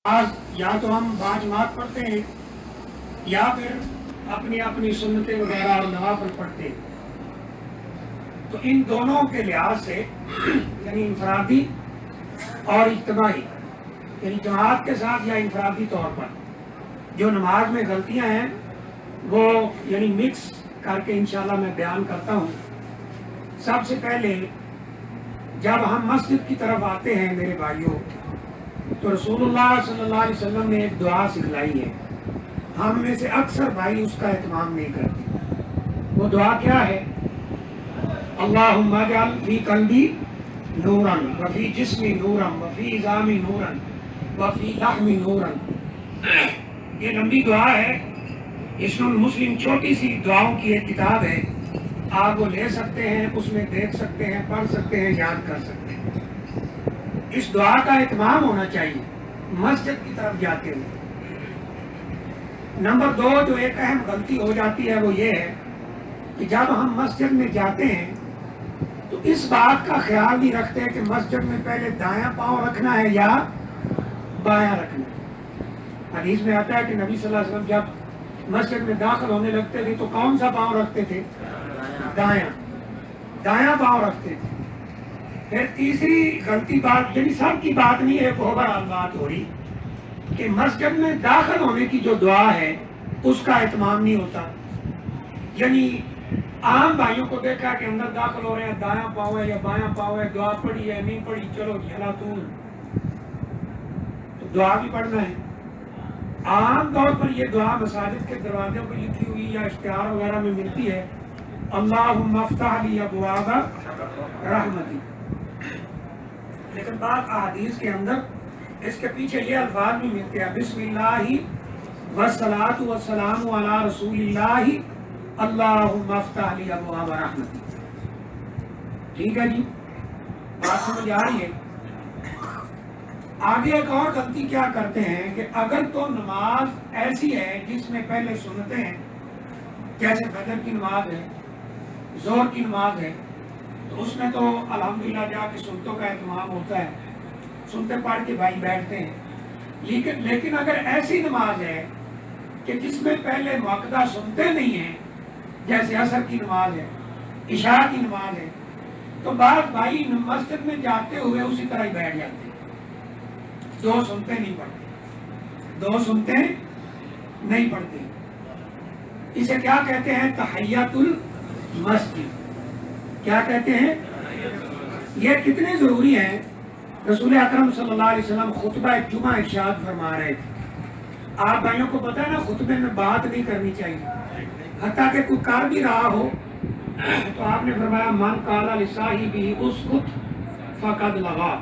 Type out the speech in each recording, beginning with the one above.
آج یا تو ہم باجماعت پڑھتے ہیں یا پھر اپنی اپنی سنتیں وغیرہ اور نوافل پڑھتے ہیں. تو ان دونوں کے لحاظ سے یعنی انفرادی اور اجتماعی یعنی جماعت کے ساتھ یا انفرادی طور پر جو نماز میں غلطیاں ہیں وہ یعنی مکس کر کے انشاءاللہ میں بیان کرتا ہوں. سب سے پہلے جب ہم مسجد کی طرف آتے ہیں میرے بھائیوں تو رسول اللہ صلی اللہ علیہ وسلم نے ایک دعا سکھلائی ہے. ہم میں سے اکثر بھائی اس کا اہتمام نہیں کرتے. وہ دعا کیا ہے؟ اللہم اجعل فی قلبی نورا وفی جسمی نورا وفی عظامی نورا وفی لحمی نورا. یہ لمبی دعا ہے. حصن المسلم چھوٹی سی دعاؤں کی ایک کتاب ہے. آپ وہ لے سکتے ہیں, اس میں دیکھ سکتے ہیں, پڑھ سکتے ہیں, یاد کر سکتے ہیں. اس دعا کا اہتمام ہونا چاہیے مسجد کی طرف جاتے ہوئے. نمبر 2 جو ایک اہم غلطی ہو جاتی ہے وہ یہ ہے کہ جب ہم مسجد میں جاتے ہیں تو اس بات کا خیال نہیں رکھتے کہ مسجد میں پہلے دایاں پاؤں رکھنا ہے یا بایاں رکھنا ہے. حدیث میں آتا ہے کہ نبی صلی اللہ علیہ وسلم جب مسجد میں داخل ہونے لگتے تھے تو کون سا پاؤں رکھتے تھے؟ دایاں پاؤں رکھتے تھے. پھر تیسری غلطی بات یعنی سب کی بات نہیں ہے, اوورآل بات ہو رہی کہ مسجد میں داخل ہونے کی جو دعا ہے اس کا اہتمام نہیں ہوتا. یعنی عام بھائیوں کو دیکھا کہ اندر داخل ہو رہے ہیں, دایاں پاؤں ہے یا بایاں پاؤں ہے, دعا پڑھی ہے نہیں پڑھی, چلو جی ہلاتون, تو دعا بھی پڑھنا ہے. عام طور پر یہ دعا مساجد کے دروازوں پہ لکھی ہوئی یا اشتہار وغیرہ میں ملتی ہے, اللہم افتح لی ابواب رحمتی. لیکن بعض احادیث کے اندر اس کے پیچھے یہ الفاظ بھی ملتے ہیں, بسم اللہ والصلاۃ والسلام علی رسول اللہ اللہم افتح لی ابواب رحمتی. ٹھیک ہے جی, بات سمجھ آ رہی ہے. آگے ایک اور غلطی کیا کرتے ہیں کہ اگر تو نماز ایسی ہے جس میں پہلے سنتے ہیں, جیسے فجر کی نماز ہے, ظہر کی نماز ہے, تو اس میں تو الحمدللہ جا کے سنتوں کا اہتمام ہوتا ہے, سنتے پڑھ کے بھائی بیٹھتے ہیں. لیکن اگر ایسی نماز ہے کہ جس میں پہلے مؤکدہ سنتے نہیں ہیں, جیسے عصر کی نماز ہے, عشاء کی نماز ہے, تو بعض بھائی مسجد میں جاتے ہوئے اسی طرح ہی بیٹھ جاتے ہیں, 2 سنتے نہیں پڑھتے, 2 سنتے نہیں پڑھتے. اسے کیا کہتے ہیں؟ تحیۃ المسجد. کیا کہتے ہیں؟ یہ کتنے ضروری ہیں. رسول اکرم صلی اللہ علیہ وسلم خطبہ جمعہ ارشاد فرما رہے تھے. آپ بھائیوں کو پتہ ہے نا خطبے میں بات نہیں کرنی چاہیے, حتیٰ کہ کوئی کر بھی رہا ہو تو آپ نے فرمایا من قال لصاحبہ اسکت فقد لغا.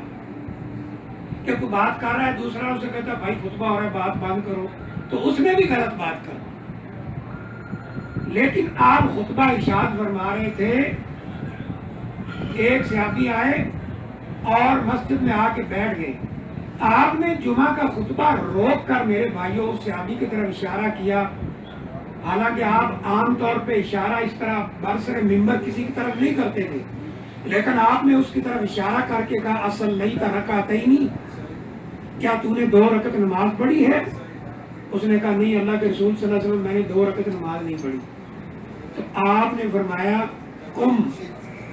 کہ کوئی بات کر رہا ہے, دوسرا اسے کہتا ہے بھائی خطبہ ہو رہا ہے بات بند کرو, تو اس نے بھی غلط بات کر. لیکن آپ خطبہ ارشاد فرما رہے تھے, ایک صحابی آئے اور مسجد میں آ کے بیٹھ گئے. آپ نے جمعہ کا خطبہ روک کر میرے بھائیوں اس صحابی کی طرف اشارہ کیا. حالانکہ آپ عام طور پہ اشارہ اس طرح برسر ممبر کسی کی طرف نہیں کرتے تھے, لیکن آپ نے اس کی طرف اشارہ کر کے کہا اصل نہیں تھا رکعتین, کیا تو نے 2 رکعت نماز پڑھی ہے؟ اس نے کہا نہیں اللہ کے رسول صلی اللہ علیہ وسلم میں نے 2 رکعت نماز نہیں پڑھی. تو آپ نے فرمایا قم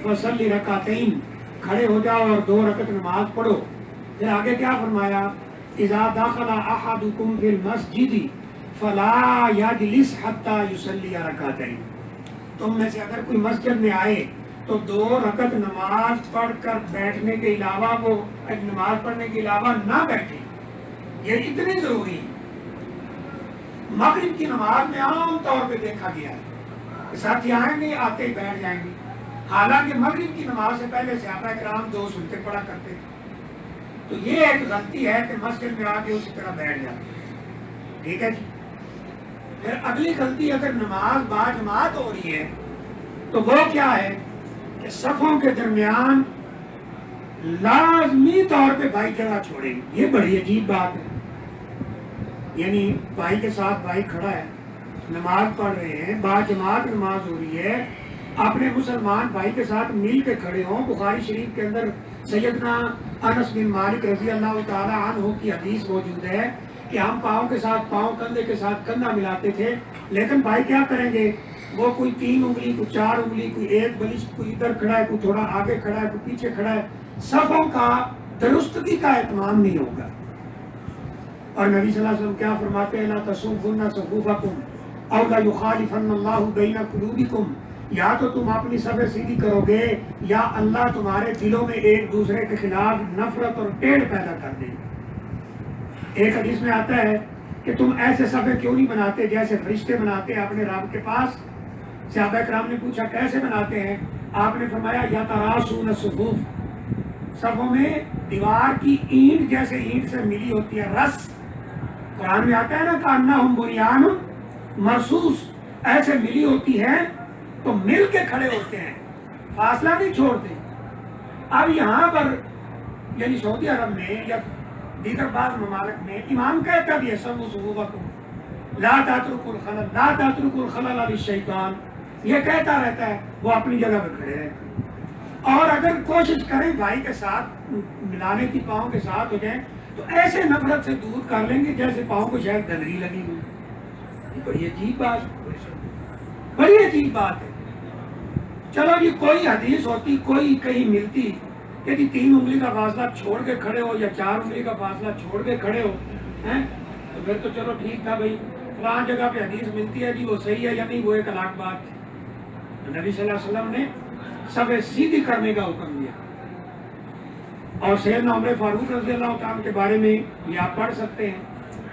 فصلی رکعتین, کھڑے ہو جاؤ اور 2 رکعت نماز پڑھو. پھر آگے کیا فرمایا؟ اذا دخل احدکم فی المسجد فلا یجلس حتی یصلی رکعتین. تم میں سے اگر کوئی مسجد میں آئے تو 2 رکعت نماز پڑھ کر بیٹھنے کے علاوہ وہ نماز پڑھنے کے علاوہ نہ بیٹھے. یہ اتنی ضروری ہے. مغرب کی نماز میں عام طور پہ دیکھا گیا ہے کہ ساتھی آئیں گے آتے ہی بیٹھ جائیں گے, حالانکہ مغرب کی نماز سے پہلے صحابہ کرام 2 سنتے پڑھا کرتے تھے. تو یہ ایک غلطی ہے کہ مسجد میں آ کے اسی طرح بیٹھ جاتے ہیں. ٹھیک ہے جی. پھر اگلی غلطی, اگر نماز باجماعت ہو رہی ہے تو وہ کیا ہے کہ صفوں کے درمیان لازمی طور پہ بھائی جگہ چھوڑیں. یہ بڑی عجیب بات ہے. یعنی بھائی کے ساتھ بھائی کھڑا ہے, نماز پڑھ رہے ہیں, باجماعت نماز ہو رہی ہے, اپنے مسلمان بھائی کے ساتھ مل کے کھڑے ہوں. بخاری شریف کے اندر سیدنا انس بن مالک رضی اللہ تعالی عنہ کی حدیث موجود ہے کہ ہم پاؤں کے ساتھ پاؤں، کندھے کے ساتھ کندھا ملاتے تھے، لیکن بھائی کیا کریں گے، وہ کوئی 3 انگلی، کوئی 4 انگلی، کوئی ایک بلشت، کوئی ادھر کھڑا ہے، کوئی تھوڑا آگے کھڑا ہے، کوئی پیچھے کھڑا ہے. صفوں کا درستگی کا اہتمام نہیں ہوگا. اور نبی صلی اللہ علیہ وسلم کیا فرماتے ہیں، لا تصوفن صفوفکم او لا یخالفن اللہ بین قلوبکم، یا تو تم اپنی صفیں سیدھی کرو گے یا اللہ تمہارے دلوں میں ایک دوسرے کے خلاف نفرت اور ٹیڑھ پیدا کر دے گا. ایک حدیث میں آتا ہے کہ تم ایسے صفیں کیوں نہیں بناتے جیسے فرشتے بناتے ہیں اپنے رب کے پاس. صحابہ کرام نے پوچھا کیسے بناتے ہیں؟ آپ نے فرمایا یا تراسون الصفوف، صفوں میں دیوار کی اینٹ جیسے اینٹ سے ملی ہوتی ہے رس. قرآن میں آتا ہے نا کأنہم بنیان مرصوص، ایسے ملی ہوتی ہے تو مل کے کھڑے ہوتے ہیں، فاصلہ نہیں چھوڑتے. اب یہاں پر یعنی سعودی عرب میں یا دیگر بعض ممالک میں امام کہتا بھی ہے سووا صفوفکم لا تترکوا الخلل، لا تترکوا الخلل للشیطان، یہ کہتا رہتا ہے، وہ اپنی جگہ پہ کھڑے رہتے ہیں. اور اگر کوشش کریں بھائی کے ساتھ ملانے کی، پاؤں کے ساتھ ہو جائیں تو ایسے نفرت سے دور کر لیں گے جیسے پاؤں کو شاید ڈنگری لگی ہوئی. بڑی عجیب بات، بڑی عجیب بات ہے. چلو جی کوئی حدیث ہوتی، کوئی کہیں ملتی کہ جی 3 انگلی کا فاصلہ چھوڑ کے کھڑے ہو یا 4 انگلی کا فاصلہ چھوڑ کے کھڑے ہو ہیں، تو پھر تو چلو ٹھیک تھا بھائی، فلاں جگہ پہ حدیث ملتی ہے جی، وہ صحیح ہے یا نہیں وہ ایک الگ بات ہے. نبی صلی اللہ علیہ وسلم نے صفیں سیدھی کرنے کا حکم دیا. اور سیدنا عمر فاروق رضی اللہ تعالیٰ کے بارے میں یہ آپ پڑھ سکتے ہیں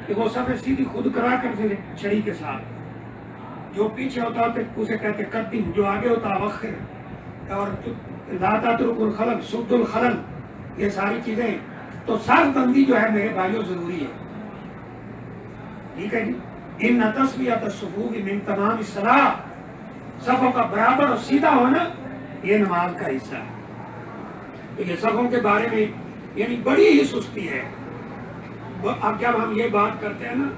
کہ وہ صفیں سیدھی خود کرا کرتے تھے چھڑی کے ساتھ. جو پیچھے ہوتا اسے کہتے قدم، جو آگے ہوتا وخر، اور لا تترکوا الخلل، سد الخلل، یہ ساری چیزیں. تو صف بندی جو ہے میرے بھائیوں ضروری ہے. ٹھیک ہے جی. ان تسویۃ الصفوف من تمام الصلاۃ، صفوں کا برابر اور سیدھا ہونا یہ نماز کا حصہ ہے. تو یہ صفوں کے بارے میں یعنی بڑی ہی سستی ہے. اب جب ہم یہ بات کرتے ہیں نا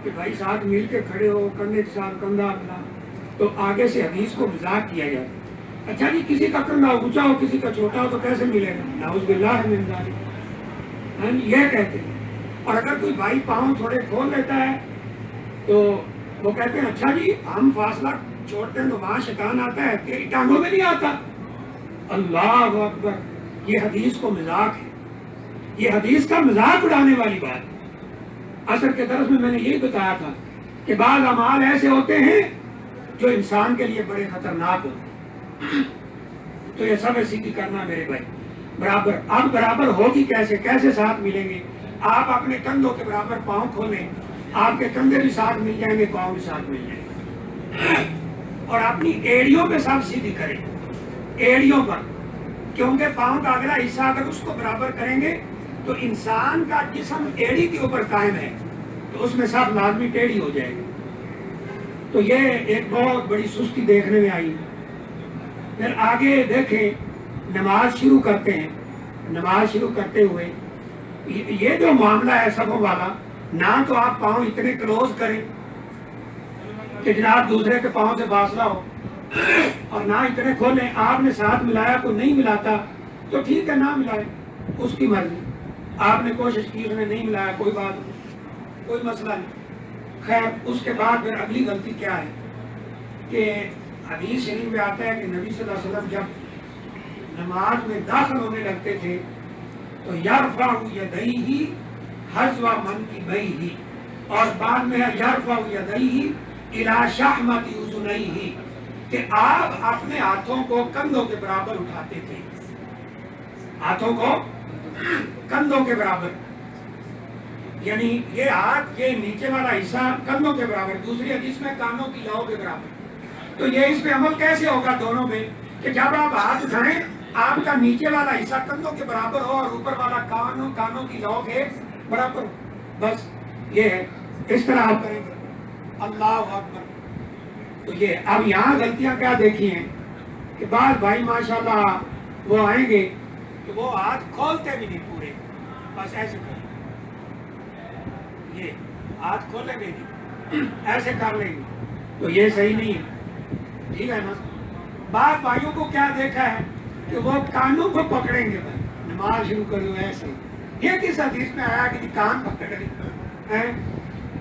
کہ بھائی ساتھ مل کے کھڑے ہو، کندھے کے ساتھ کندھا ملا، تو آگے سے حدیث کو مذاق کیا جاتا ہے. اچھا جی کسی کا کندھا اونچا ہو کسی کا چھوٹا ہو تو کیسے ملے گا؟ نعوذ باللہ من ذالک، یہ کہتے ہیں. اور اگر کوئی بھائی پاؤں تھوڑے کھول لیتا ہے تو وہ کہتے ہیں اچھا جی ہم فاصلہ چھوڑتے ہیں تو وہاں شیطان آتا ہے، تیری ٹانگوں میں نہیں آتا. اللہ اکبر، یہ حدیث کو مذاق ہے، یہ حدیث کا مذاق اڑانے والی بات. اثر کے درس میں میں نے یہی بتایا تھا کہ بعض اعمال ایسے ہوتے ہیں جو انسان کے لیے بڑے خطرناک ہوتے ہیں. تو یہ سب سیدھی کرنا میرے بھائی برابر. اب برابر ہوگی کیسے، کیسے ساتھ ملیں گے؟ آپ اپنے کندھوں کے برابر پاؤں کھولیں، آپ کے کندھے بھی ساتھ مل جائیں گے، پاؤں بھی ساتھ مل جائیں گے. اور اپنی ایڑیوں پہ سب سیدھی کریں، ایڑیوں پر، کیونکہ پاؤں کا اگلا حصہ اگر اس کو برابر کریں گے تو انسان کا جسم ایڑی کے اوپر قائم ہے تو اس میں سب لازمی ٹیڑھی ہو جائے گی. تو یہ ایک بہت بڑی سستی دیکھنے میں آئی. پھر آگے دیکھیں، نماز شروع کرتے ہیں. نماز شروع کرتے ہوئے یہ جو معاملہ ہے صفوں والا، نہ تو آپ پاؤں اتنے کلوز کریں کہ جناب دوسرے کے پاؤں سے فاصلہ ہو، اور نہ اتنے کھولیں. آپ نے ساتھ ملایا تو نہیں ملاتا تو ٹھیک ہے نہ ملائے، اس کی مرضی. آپ نے کوشش کی، اس نے نہیں ملایا، کوئی بات نہیں، کوئی مسئلہ نہیں. خیر اس کے بعد پھر اگلی غلطی کیا ہے کہ حدیث شریف میں آتا ہے کہ نبی صلی اللہ علیہ وسلم جب نماز میں داخل ہونے لگتے تھے تو یرفع یدیہ حذو منکبیہ، اور بعد میں یرفع یدیہ الی شحمۃ اذنیہ، کہ آپ اپنے ہاتھوں کو کندھوں کے برابر اٹھاتے تھے. ہاتھوں کو کندھوں کے برابر، یعنی یہ ہاتھ، یہ نیچے والا حصہ کندھوں کے برابر. دوسری حدیث میں کانوں کی لو کے برابر. تو یہ اس پہ عمل کیسے ہوگا دونوں میں کہ جب آپ ہاتھ اٹھائیں آپ کا نیچے والا حصہ کندھوں کے برابر ہو اور اوپر والا کانوں کی لو کے برابر ہو. بس یہ ہے، اس طرح آپ کریں گے. اللہ اکبر. تو یہ اب یہاں غلطیاں کیا دیکھی ہیں کہ بعض بھائی ماشاءاللہ وہ آئیں گے کہ وہ ہاتھ کھولتے بھی نہیں پورے، بس ایسے کریں، یہ ہاتھ کھولیں گے نہیں، ایسے کر لیں گے. تو یہ صحیح نہیں ہے. ٹھیک ہے نا؟ بعض بھائیوں کو کیا دیکھا ہے کہ وہ کانوں کو پکڑیں گے بھائی، نماز شروع کر دو ایسے. یہ کس حدیث میں آیا کہ کان پکڑ لیں؟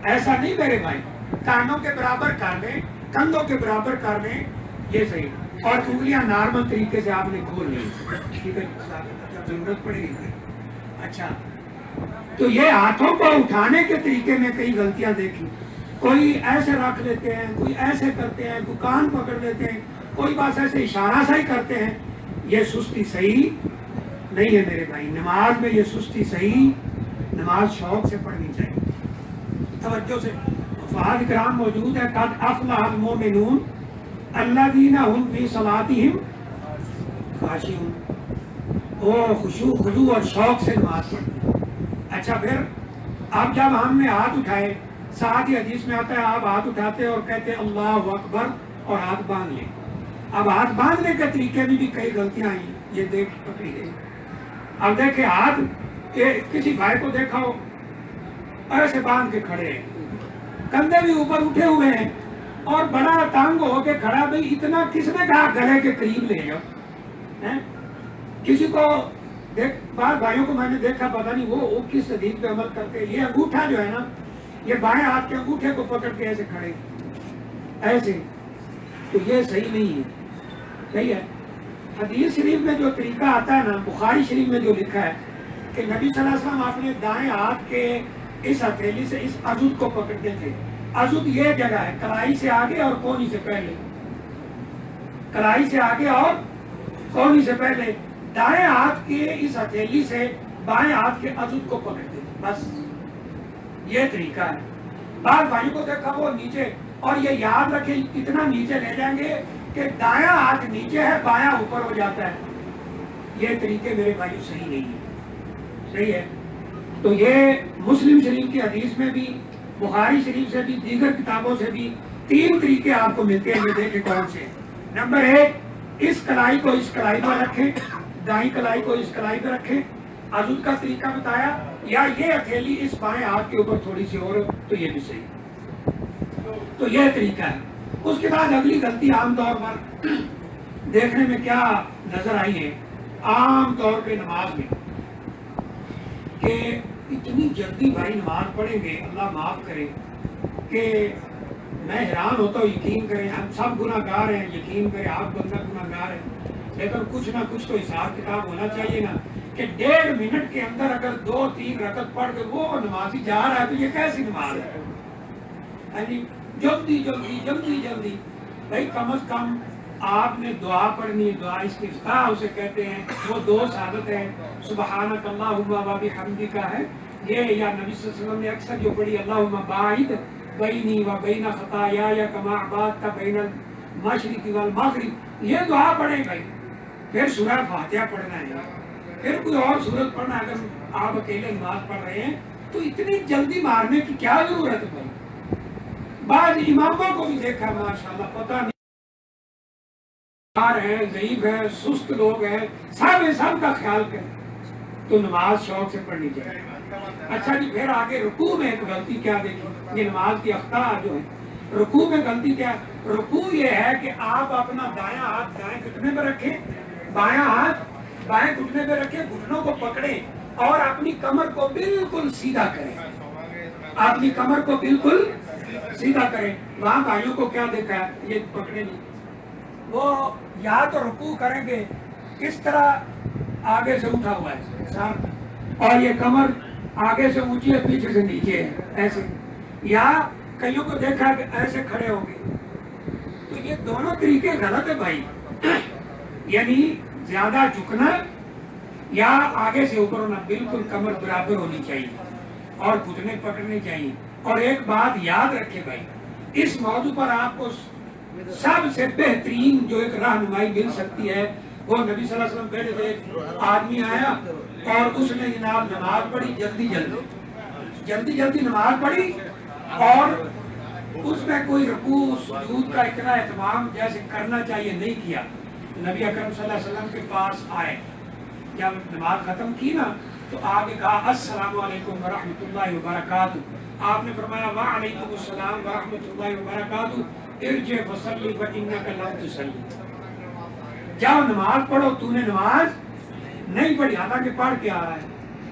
ایسا نہیں میرے بھائی، کانوں کے برابر کر لیں، کندھوں کے برابر کر لیں، یہ صحیح. اور انگلیاں نارمل طریقے سے آپ نے کھول لی، ٹھیک ہے، ضرورت پڑے گی. اچھا، تو یہ ہاتھوں کو اٹھانے کے طریقے میں کئی غلطیاں دیکھی. کوئی ایسے رکھ لیتے ہیں، کوئی ایسے کرتے ہیں، کوئی کان پکڑ لیتے ہیں، کوئی بات ایسے اشارہ سا ہی کرتے ہیں. یہ سستی صحیح نہیں ہے میرے بھائی. نماز میں یہ سستی صحیح، نماز شوق سے پڑھنی چاہیے، توجہ سے. فہد کرام موجود ہے، قد افلح المؤمنون الذین هم فی صلاتہم خاشعون. وہ خضوع اور شوق سے نماز پڑھتے. اچھا، پھر اب جب ہم نے ہاتھ اٹھائے، ساتھ ہی حدیث میں آتا ہے آپ ہاتھ اٹھاتے اور کہتے اللہ اکبر اور ہاتھ باندھ لیں. اب ہاتھ باندھنے کے طریقے میں بھی کئی غلطیاں آئی، یہ دیکھ پکڑی گئی. اب دیکھیں ہاتھ، کسی بھائی کو دیکھا ہو ایسے باندھ کے کھڑے ہیں، کندھے بھی اوپر اٹھے ہوئے ہیں اور بڑا تانگ ہو کے کھڑا. بھائی اتنا کس نے کہا گلے کے قریب لے جاؤ؟ کسی کو بعض بھائیوں کو میں نے دیکھا، پتہ نہیں وہ کس حدیث پہ عمل کرتے. یہ انگوٹھا جو ہے نا، یہ بائیں ہاتھ کے انگوٹھے کو پکڑ کے ایسے کھڑے ایسے، تو یہ صحیح نہیں ہے. صحیح ہے. حدیث شریف میں جو طریقہ آتا ہے نا، بخاری شریف میں جو لکھا ہے کہ نبی صلی اللہ علیہ وسلم اپنے دائیں ہاتھ کے اس ہتھیلی سے اس عضد کو پکڑتے تھے. عضد یہ جگہ ہے کلائی سے آگے اور کونی سے پہلے، کلائی سے آگے اور کونی سے پہلے. دائیں ہاتھ کے اس ہتھیلی سے بائیں ہاتھ کے عضد کو پکڑتے تھے، بس یہ طریقہ ہے. بعض بھائیوں کو دیکھا وہ نیچے، اور یہ یاد رکھیں اتنا نیچے لے جائیں گے کہ دایاں ہاتھ نیچے ہے بایاں اوپر ہو جاتا ہے. یہ طریقے میرے بھائیوں صحیح نہیں ہے. صحیح ہے. تو یہ مسلم شریف کی حدیث میں بھی، بخاری شریف سے بھی، دیگر کتابوں سے بھی 3 طریقے آپ کو ملتے ہیں. یہ دیکھیں کون سے. نمبر 1، اس کلائی کو اس کلائی پر رکھیں، دائیں کلائی کو اس کلائی پہ رکھیں، عضد کا طریقہ بتایا. یا یہ ہتھیلی اس بائیں ہاتھ کے اوپر تھوڑی سی اور، تو یہ بھی صحیح. تو یہ طریقہ ہے. اس کے بعد اگلی غلطی عام طور پر دیکھنے میں کیا نظر آئی ہے عام طور پہ نماز میں، کہ اتنی جلدی بھائی نماز پڑھیں گے، اللہ معاف کرے، کہ میں حیران ہوتا ہوں. یقین کریں ہم سب گناہ گار ہیں، یقین کریں آپ بندہ گناہ گار ہے، لیکن کچھ نہ کچھ تو حساب کتاب ہونا چاہیے نا. کہ 1.5 منٹ کے اندر اگر 2-3 رکعت پڑھ کے وہ نمازی جا رہا ہے تو یہ کیسی نماز ہے؟ جلدی جلدی جلدی جلدی. بھائی کم از کم آپ نے دعا پڑھنی ہے، دعا استفتاح اسے کہتے ہیں. وہ 2 سعادت ہے، سبحانک اللہم و بحمدک ہے یہ، یا نبی صلی اللہ علیہ وسلم نے اکثر جو پڑھی اللہم باعد بینی و بین خطایا کما بعدت بین المشرق والمغرب، یہ دعا پڑھیں بھائی. پھر سورہ فاتحہ پڑھنا ہے، پھر کوئی اور سورت پڑھنا. اگر آپ اکیلے نماز پڑھ رہے ہیں تو اتنی جلدی مارنے کی کیا ضرورت ہے بھائی؟ بعض اماموں کو بھی دیکھا ماشاءاللہ، پتہ نہیں ہیں، ضعیف ہیں، سست لوگ ہیں، سب کا خیال کریں تو نماز شوق سے پڑھنی چاہیے. اچھا جی، پھر آگے رکوع میں ایک غلطی کیا دیکھی، یہ نماز کی اخطاء جو ہے. رکوع میں غلطی کیا؟ رکوع یہ ہے کہ آپ اپنا دایاں ہاتھ دائیں گھٹنے پہ رکھیں، بایاں ہاتھ بائیں گھٹنے پہ رکھیں، گھٹنوں کو پکڑیں اور اپنی کمر کو بالکل سیدھا کریں. اپنی کمر کو بالکل سیدھا کریں. وہاں بھائیوں کو کیا دیکھا ہے، یہ پکڑے نہیں، وہ یا تو رکوع کریں گے اس طرح آگے سے اٹھا ہوا ہے اور یہ کمر آگے سے اونچی ہے پیچھے سے نیچے ہے ایسے، یا کئیوں کو دیکھا کہ ایسے کھڑے ہوں گے. تو یہ دونوں طریقے غلط ہے بھائی. یعنی زیادہ جھکنا یا آگے سے اوپر ہونا، بالکل کمر برابر ہونی چاہیے اور گھٹنے پکڑنے چاہیے. اور ایک بات یاد رکھے بھائی، اس موضوع پر آپ کو سب سے بہترین جو ایک رہنمائی مل سکتی ہے وہ نبی صلی اللہ علیہ وسلم پہلے سے ایک آدمی آیا اور اس نے جناب نماز پڑھی، جلدی جلدی نماز پڑھی، اور اس میں کوئی رکوع سجود کا اتنا اہتمام جیسے کرنا چاہیے نہیں کیا. نبی اکرم صلی اللہ علیہ وسلم کے پاس آئے، جب نماز ختم کی نا تو آپ نے کہا السلام علیکم ورحمۃ اللہ وبرکاتہ. آپ نے فرمایا وعلیکم السلام ورحمۃ اللہ وبرکاتہ، ارجع فصلی فانک لم تصلی. جاؤ نماز پڑھو، تو نے نماز نہیں پڑھی، حالانکہ پڑھ کے آ رہا ہے۔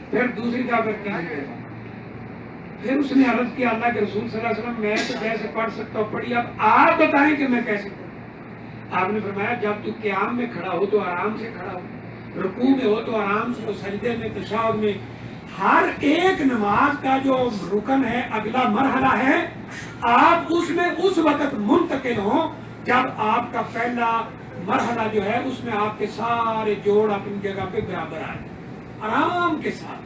پھر دوسری کیا کرتی ہے، پھر اس نے عرض کیا اللہ کے رسول صلی اللہ علیہ وسلم میں تو جیسے پڑھ سکتا ہوں پڑھی، اب آپ بتائیں کہ میں کیسے پڑھوں۔ آپ نے فرمایا جب تو قیام میں کھڑا ہو تو آرام سے کھڑا ہو، رکوع میں ہو تو آرام سے، سجدے میں، تشہد میں، ہر ایک نماز کا جو رکن ہے، اگلا مرحلہ ہے، آپ اس میں اس وقت منتقل ہوں جب آپ کا پہلا مرحلہ جو ہے اس میں آپ کے سارے جوڑ اپنی جگہ پہ برابر آئے آرام کے ساتھ،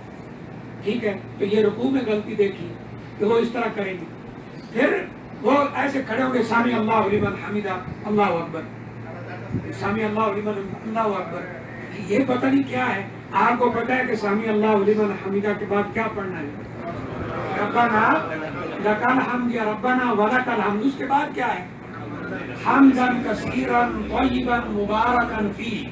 ٹھیک ہے۔ تو یہ رکوع میں غلطی دیکھی کہ وہ اس طرح کریں گے، پھر وہ ایسے کھڑے ہوں گے سامی اللہ لمن حمیدہ، اللہ اکبر، سامی اللہ لمن، اللہ اکبر۔ یہ پتہ نہیں کیا ہے، آپ کو پتہ ہے کہ سامی اللہ لمن حمیدہ کے بعد کیا پڑھنا ہے؟ ربنا لک الحمد یا ربنا ولک الحمد، اس کے بعد کیا ہے؟ حمدا کثیرا طیبا مبارکا فیہ۔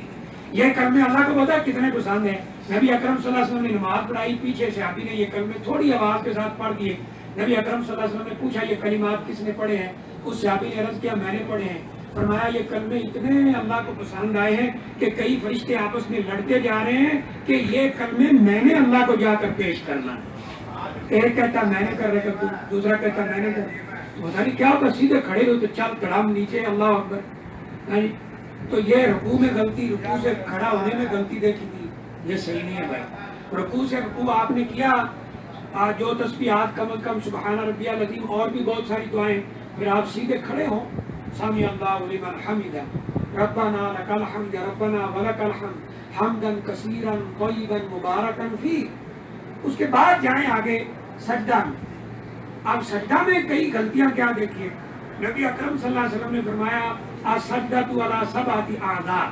یہ کلمے اللہ کو پتہ ہے کتنے پسند ہیں۔ نبی اکرم صلی اللہ علیہ وسلم نے نماز پڑھائی، پیچھے صحابی نے یہ کلمے تھوڑی آواز کے ساتھ پڑھ دیے۔ نبی اکرم صلی اللہ علیہ وسلم نے پوچھا یہ کلمات کس نے پڑھے ہیں؟ اس صحابی نے عرض کیا میں نے پڑھے ہیں۔ فرمایا یہ کلمے اتنے اللہ کو پسند آئے ہیں کہ کئی فرشتے آپس میں لڑتے جا رہے ہیں کہ یہ کلمے میں نے اللہ کو جا کر پیش کرنا ہے۔ ایک کہتا میں نے کر رہا، دوسرا کہتا میں نے کر، پتہ نہیں کیا ہوتا، سیدھے کھڑے ہو تو چل کڑام نیچے، اللہ اکبر۔ تو یہ رکوع میں غلطی، رکوع سے کھڑا ہونے میں غلطی دیکھی تھی، یہ صحیح نہیں ہے بھائی۔ رکوع سے رکوع آپ نے کیا، جو تسبیحات کم از کم سبحان ربی العظیم اور بھی بہت ساری دعائیں، پھر آپ سیدھے کھڑے ہوں، سمی اللہ لمن حمیدہ، ربنا لک الحمد ربنا ولک الحمد حمدا کثیرا طیبا مبارکا فیہ۔ اس کے بعد جائیں آگے سجدہ میں۔ اب سجدہ میں کئی غلطیاں کیا دیکھیے، نبی اکرم صلی اللہ علیہ وسلم نے فرمایا السجدۃ علی سبعۃ اعضاء،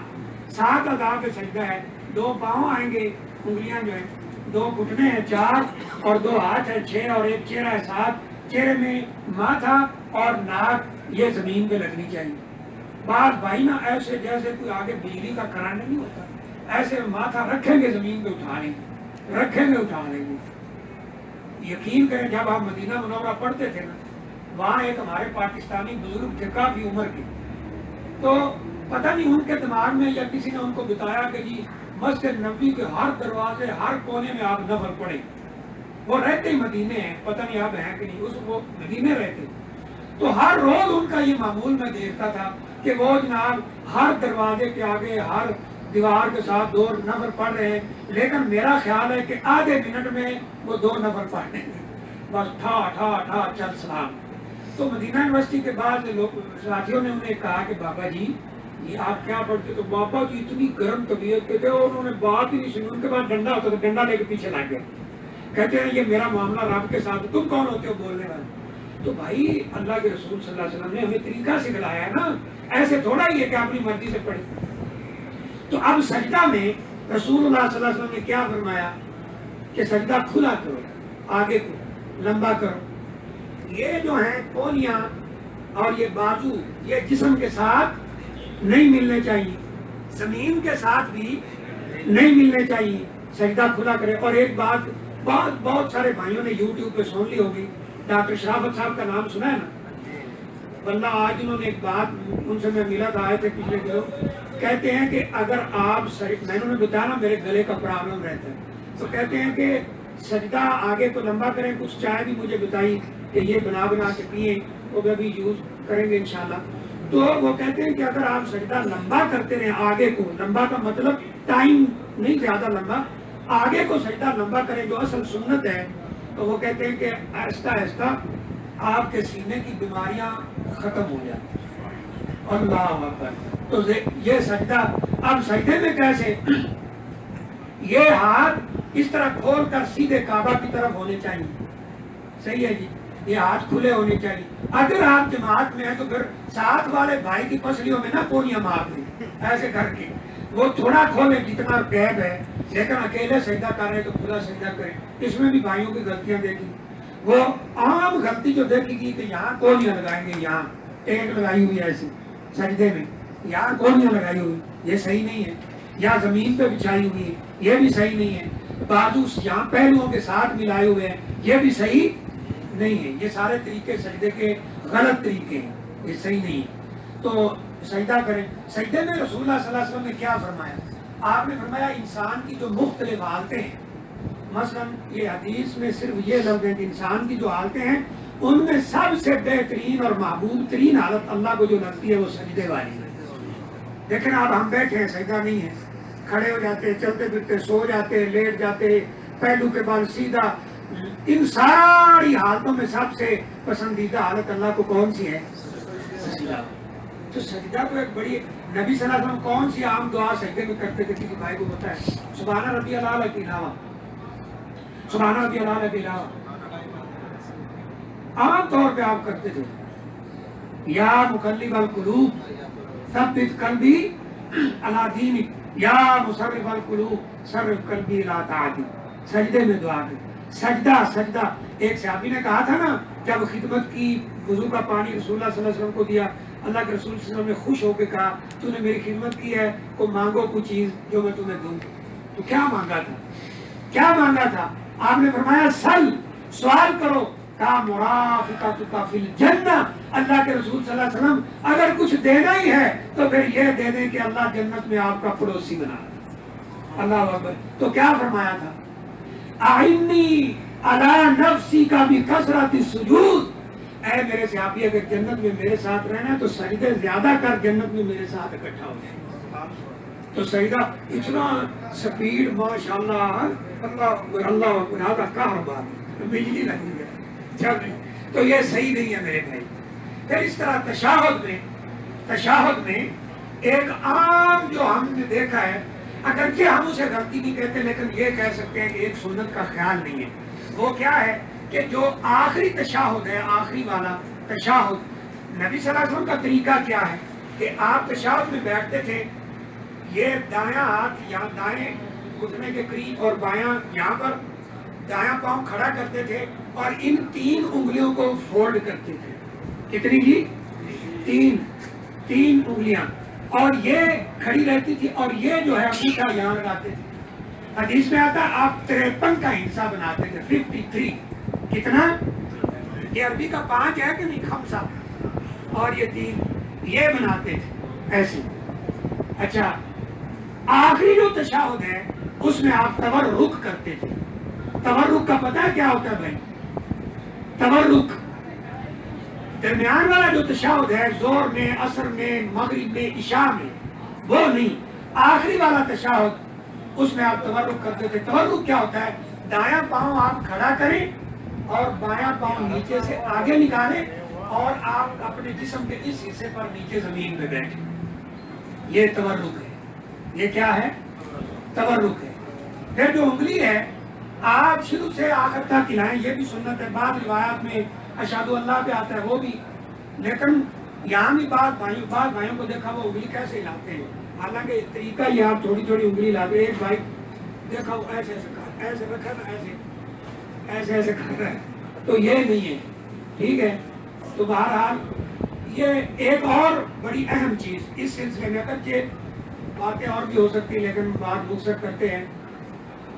7 اعضاء پہ سجدہ ہے، 2 پاؤں آئیں گے، انگلیاں جو ہیں، 2 گھٹنے ہیں 4، اور 2 ہاتھ ہیں 6، اور ایک چہرہ ہے 7۔ چہرے میں ماتھا اور ناک یہ زمین پہ لگنی چاہیے۔ بعض بھائی نا ایسے جیسے کوئی آگے بجلی کا کرانٹ نہیں ہوتا، ایسے ماتھا رکھیں گے زمین پہ اٹھا لیں گے، رکھیں گے اٹھا لیں گے۔ یقین کریں جب آپ مدینہ منورہ پڑھتے تھے نا، وہاں ایک ہمارے پاکستانی بزرگ تھے کافی عمر کے، تو پتہ نہیں ان کے دماغ میں یا کسی نے ان کو بتایا کہ جی مسجد نبوی کے ہر دروازے ہر کونے میں آپ نفل پڑھیں۔ وہ رہتے ہی مدینے ہیں، پتہ نہیں آپ ہیں کہ نہیں، وہ مدینے رہتے، تو ہر روز ان کا یہ معمول میں دیکھتا تھا کہ وہ جناب ہر دروازے کے آگے ہر دیوار کے ساتھ 2 نفل پڑھ رہے ہیں، لیکن میرا خیال ہے کہ آدھے منٹ میں وہ 2 نفل پڑھ لیں گے، بس ٹھا ٹھا ٹھا چل سلام۔ تو مدینہ یونیورسٹی کے بعد لوگ ساتھیوں نے انہیں کہا کہ بابا جی یہ آپ کیا پڑھتے؟ تو بابا جی اتنی گرم طبیعت کے تھے، اور انہوں نے بات ہی نہیں سنی، ان کے پاس ڈنڈا ہوتا تھا، ڈنڈا لے کے پیچھے لگ گئے، کہتے ہیں یہ میرا معاملہ رب کے ساتھ، تم کون ہوتے ہو بولنے والے؟ تو بھائی اللہ کے رسول صلی اللہ علیہ وسلم نے ہمیں طریقہ سکھلایا ہے نا، ایسے تھوڑا ہی ہے کہ اپنی مرضی سے پڑھے۔ تو اب سجدہ میں رسول اللہ صلی اللہ علیہ وسلم نے کیا فرمایا کہ سجدہ کھلا کرو، آگے کو لمبا کرو۔ یہ جو ہیں کونیاں اور یہ بازو یہ جسم کے ساتھ نہیں ملنے چاہیے، زمین کے ساتھ بھی نہیں ملنے چاہیے، سجدہ کھلا کرے۔ اور ایک بات بہت سارے بھائیوں نے یوٹیوب پہ سن لی ہوگی، ڈاکٹر شرافت صاحب کا نام سنا ہے نا، بندہ آج انہوں نے ایک بات، ان سے میں ملا تھا، آئے تھے پچھلے دنوں، کہتے ہیں کہ اگر آپ میں نے بتایا نا میرے گلے کا پرابلم رہتا ہے، تو کہتے ہیں کہ سجدہ آگے کو لمبا کریں، کچھ چائے بھی مجھے بتائی کہ یہ بنا کے پئیں، وہ بھی ابھی یوز کریں گے انشاءاللہ۔ تو وہ کہتے ہیں کہ اگر آپ سجدہ لمبا کرتے رہیں، آگے کو لمبا کا مطلب ٹائم نہیں زیادہ لمبا، آگے کو سجدہ لمبا کریں جو اصل سنت ہے، تو وہ کہتے ہیں کہ آہستہ آہستہ آپ کے سینے کی بیماریاں ختم ہو جاتی ہیں۔ اللہ اکبر۔ تو یہ سجدہ، اب سجدے میں کیسے؟ یہ ہاتھ اس طرح کھول کر سیدھے کعبہ کی طرف ہونے چاہیے، صحیح ہے جی، یہ ہاتھ کھلے ہونے چاہیے۔ اگر آپ جماعت میں ہیں تو پھر ساتھ والے بھائی کی پسلیوں میں نہ کونیاں مار دیں ایسے کر کے، وہ تھوڑا کھولیں جتنا قید ہے، لیکن اکیلے سجدہ کر رہے تو کھلا سجدہ کریں۔ اس میں بھی بھائیوں کی غلطیاں دیکھی، وہ عام غلطی جو دیکھی گی کہ یہاں کونیاں لگائیں گے، یہاں ٹینٹ لگائی ہوئی ہے ایسی سجدے میں، یہاں کونیاں لگائی ہوئی، یہ صحیح نہیں ہے، یا زمین پہ بچھائی ہوئی ہے، یہ بھی صحیح نہیں ہے، بازو یہاں پہلوؤں کے ساتھ ملائے ہوئے ہیں، یہ بھی صحیح نہیں ہے۔ یہ سارے طریقے سجدے کے غلط طریقے ہیں، یہ صحیح نہیں ہے۔ تو سجدہ کریں. سجدے میں رسول اللہ صلی اللہ علیہ وسلم نے کیا فرمایا؟ آپ نے فرمایا انسان کی جو مختلف حالتیں ہیں، مثلا یہ حدیث میں صرف یہ لفظ ہے کہ انسان کی جو حالتیں ہیں ان میں سب سے بہترین اور محبوب ترین حالت اللہ کو جو لگتی ہے وہ سجدے والی ہے. لیکن اب ہم بیٹھے ہیں، سجدہ نہیں ہے، کھڑے ہو جاتے، چلتے پھرتے، سو جاتے، لیٹ جاتے، پہلو کے بال سیدھا. ان ساری حالتوں میں سب سے پسندیدہ حالت اللہ کو کون سی ہے؟ سجدہ. تو سجدہ کو ایک بڑی، نبی صلی اللہ علیہ وسلم کون سی عام دعا سجدے میں کرتے تھے کسی بھائی کو پتا ہے؟ سبحان ربی الاعلیٰ کے علاوہ، سبحان ربی الاعلیٰ کے علاوہ عام طور پہ آپ کرتے تھے یا مقلب القلوب ثبت قلبی علی دینک، یا مصرف القلوب صرف قلبی الی طاعتک. سجدے میں دعا کی. سجدہ ایک صحابی نے کہا تھا نا، جب خدمت کی، وضو کا پانی رسول اللہ صلی اللہ علیہ وسلم کو دیا، اللہ کے رسول صلی اللہ علیہ وسلم نے خوش ہو کے کہا تو نے میری خدمت کی ہے، تو مانگو کوئی چیز جو میں تمہیں دوں. تو کیا مانگا تھا؟ کیا مانگا تھا؟ آپ نے فرمایا سل، سوال کرو، کا مرافقتک فی الجنہ. اللہ کے رسول صلی اللہ علیہ وسلم اگر کچھ دینا ہی ہے تو پھر یہ دے دیں کہ اللہ جنت میں آپ کا پڑوسی بنا دے. اللہ اکبر. تو کیا فرمایا تھا؟ اعنی علی نفسی کا بھی کثرت السجود. اے میرے صحابی اگر جنت میں میرے ساتھ رہنا ہے تو سجدے زیادہ کر، جنت میں میرے ساتھ اکٹھا ہو جائے. تو سجدہ اتنا سپیڈ، ماشاءاللہ، اللہ اکبر کاروبار بجلی لگی ہے چل رہی. تو یہ صحیح نہیں ہے میرے بھائی. پھر اس طرح تشہد میں ایک عام جو ہم نے دیکھا ہے، اگرچہ ہم اسے غلطی نہیں کہتے لیکن یہ کہہ سکتے ہیں کہ ایک سنت کا خیال نہیں ہے. وہ کیا ہے کہ جو آخری تشہد ہے، آخری والا تشہد، نبی صلی اللہ علیہ وسلم کا طریقہ کیا ہے کہ آپ تشہد میں بیٹھتے تھے، یہ دایاں ہاتھ یہاں دائیں گھٹنے کے قریب اور بایاں یہاں پر، دایاں پاؤں کھڑا کرتے تھے اور ان 3 انگلیوں کو فولڈ کرتے تھے. کتنی کی؟ 3 انگلیاں. اور یہ کھڑی رہتی تھی اور یہ جو ہے انگوٹھا یہاں لگاتے تھے. حدیث میں آتا ہے آپ 53 کا حصہ بناتے تھے. 53 کتنا؟ یہ عربی کا 5 ہے کہ نہیں، خمسہ، اور یہ 3 یہ بناتے تھے ایسے. اچھا، آخری جو تشہد ہے اس میں آپ تورک کرتے تھے. تورک کا پتہ ہے کیا ہوتا ہے بھائی؟ تورک درمیان والا جو تشہد ہے، زور میں، عصر میں، مغرب میں، عشاء میں، وہ نہیں. آخری والا تشہد اس میں آپ تورک کرتے تھے. تورک کیا ہوتا ہے؟ دایاں پاؤں آپ کھڑا کریں اور بایاں پاؤں نیچے سے آگے نکالیں اور آپ اپنے جسم کے اس حصے پر نیچے زمین پہ بیٹھیں. یہ تورک ہے. یہ کیا ہے؟ تورک ہے. پھر جو انگلی ہے آپ شروع سے آخر تک ہلائیں، یہ بھی سنت ہے. بعض روایات میں اشہد اللہ پہ آتا ہے وہ بھی، لیکن یہاں بھی بعض بھائیوں کو دیکھا وہ انگلی کیسے ہلاتے ہیں. حالانکہ طریقہ یہ آپ تھوڑی تھوڑی انگلی لاتے. ایک بھائی دیکھا وہ ایسے ایسے رکھا نا، ایسے کر رہا ہے، تو یہ نہیں ہے. ٹھیک ہے. تو بہرحال یہ ایک اور بڑی اہم چیز اس سلسلے میں، اگرچہ باتیں اور بھی ہو سکتی لیکن بات مختصر کرتے ہیں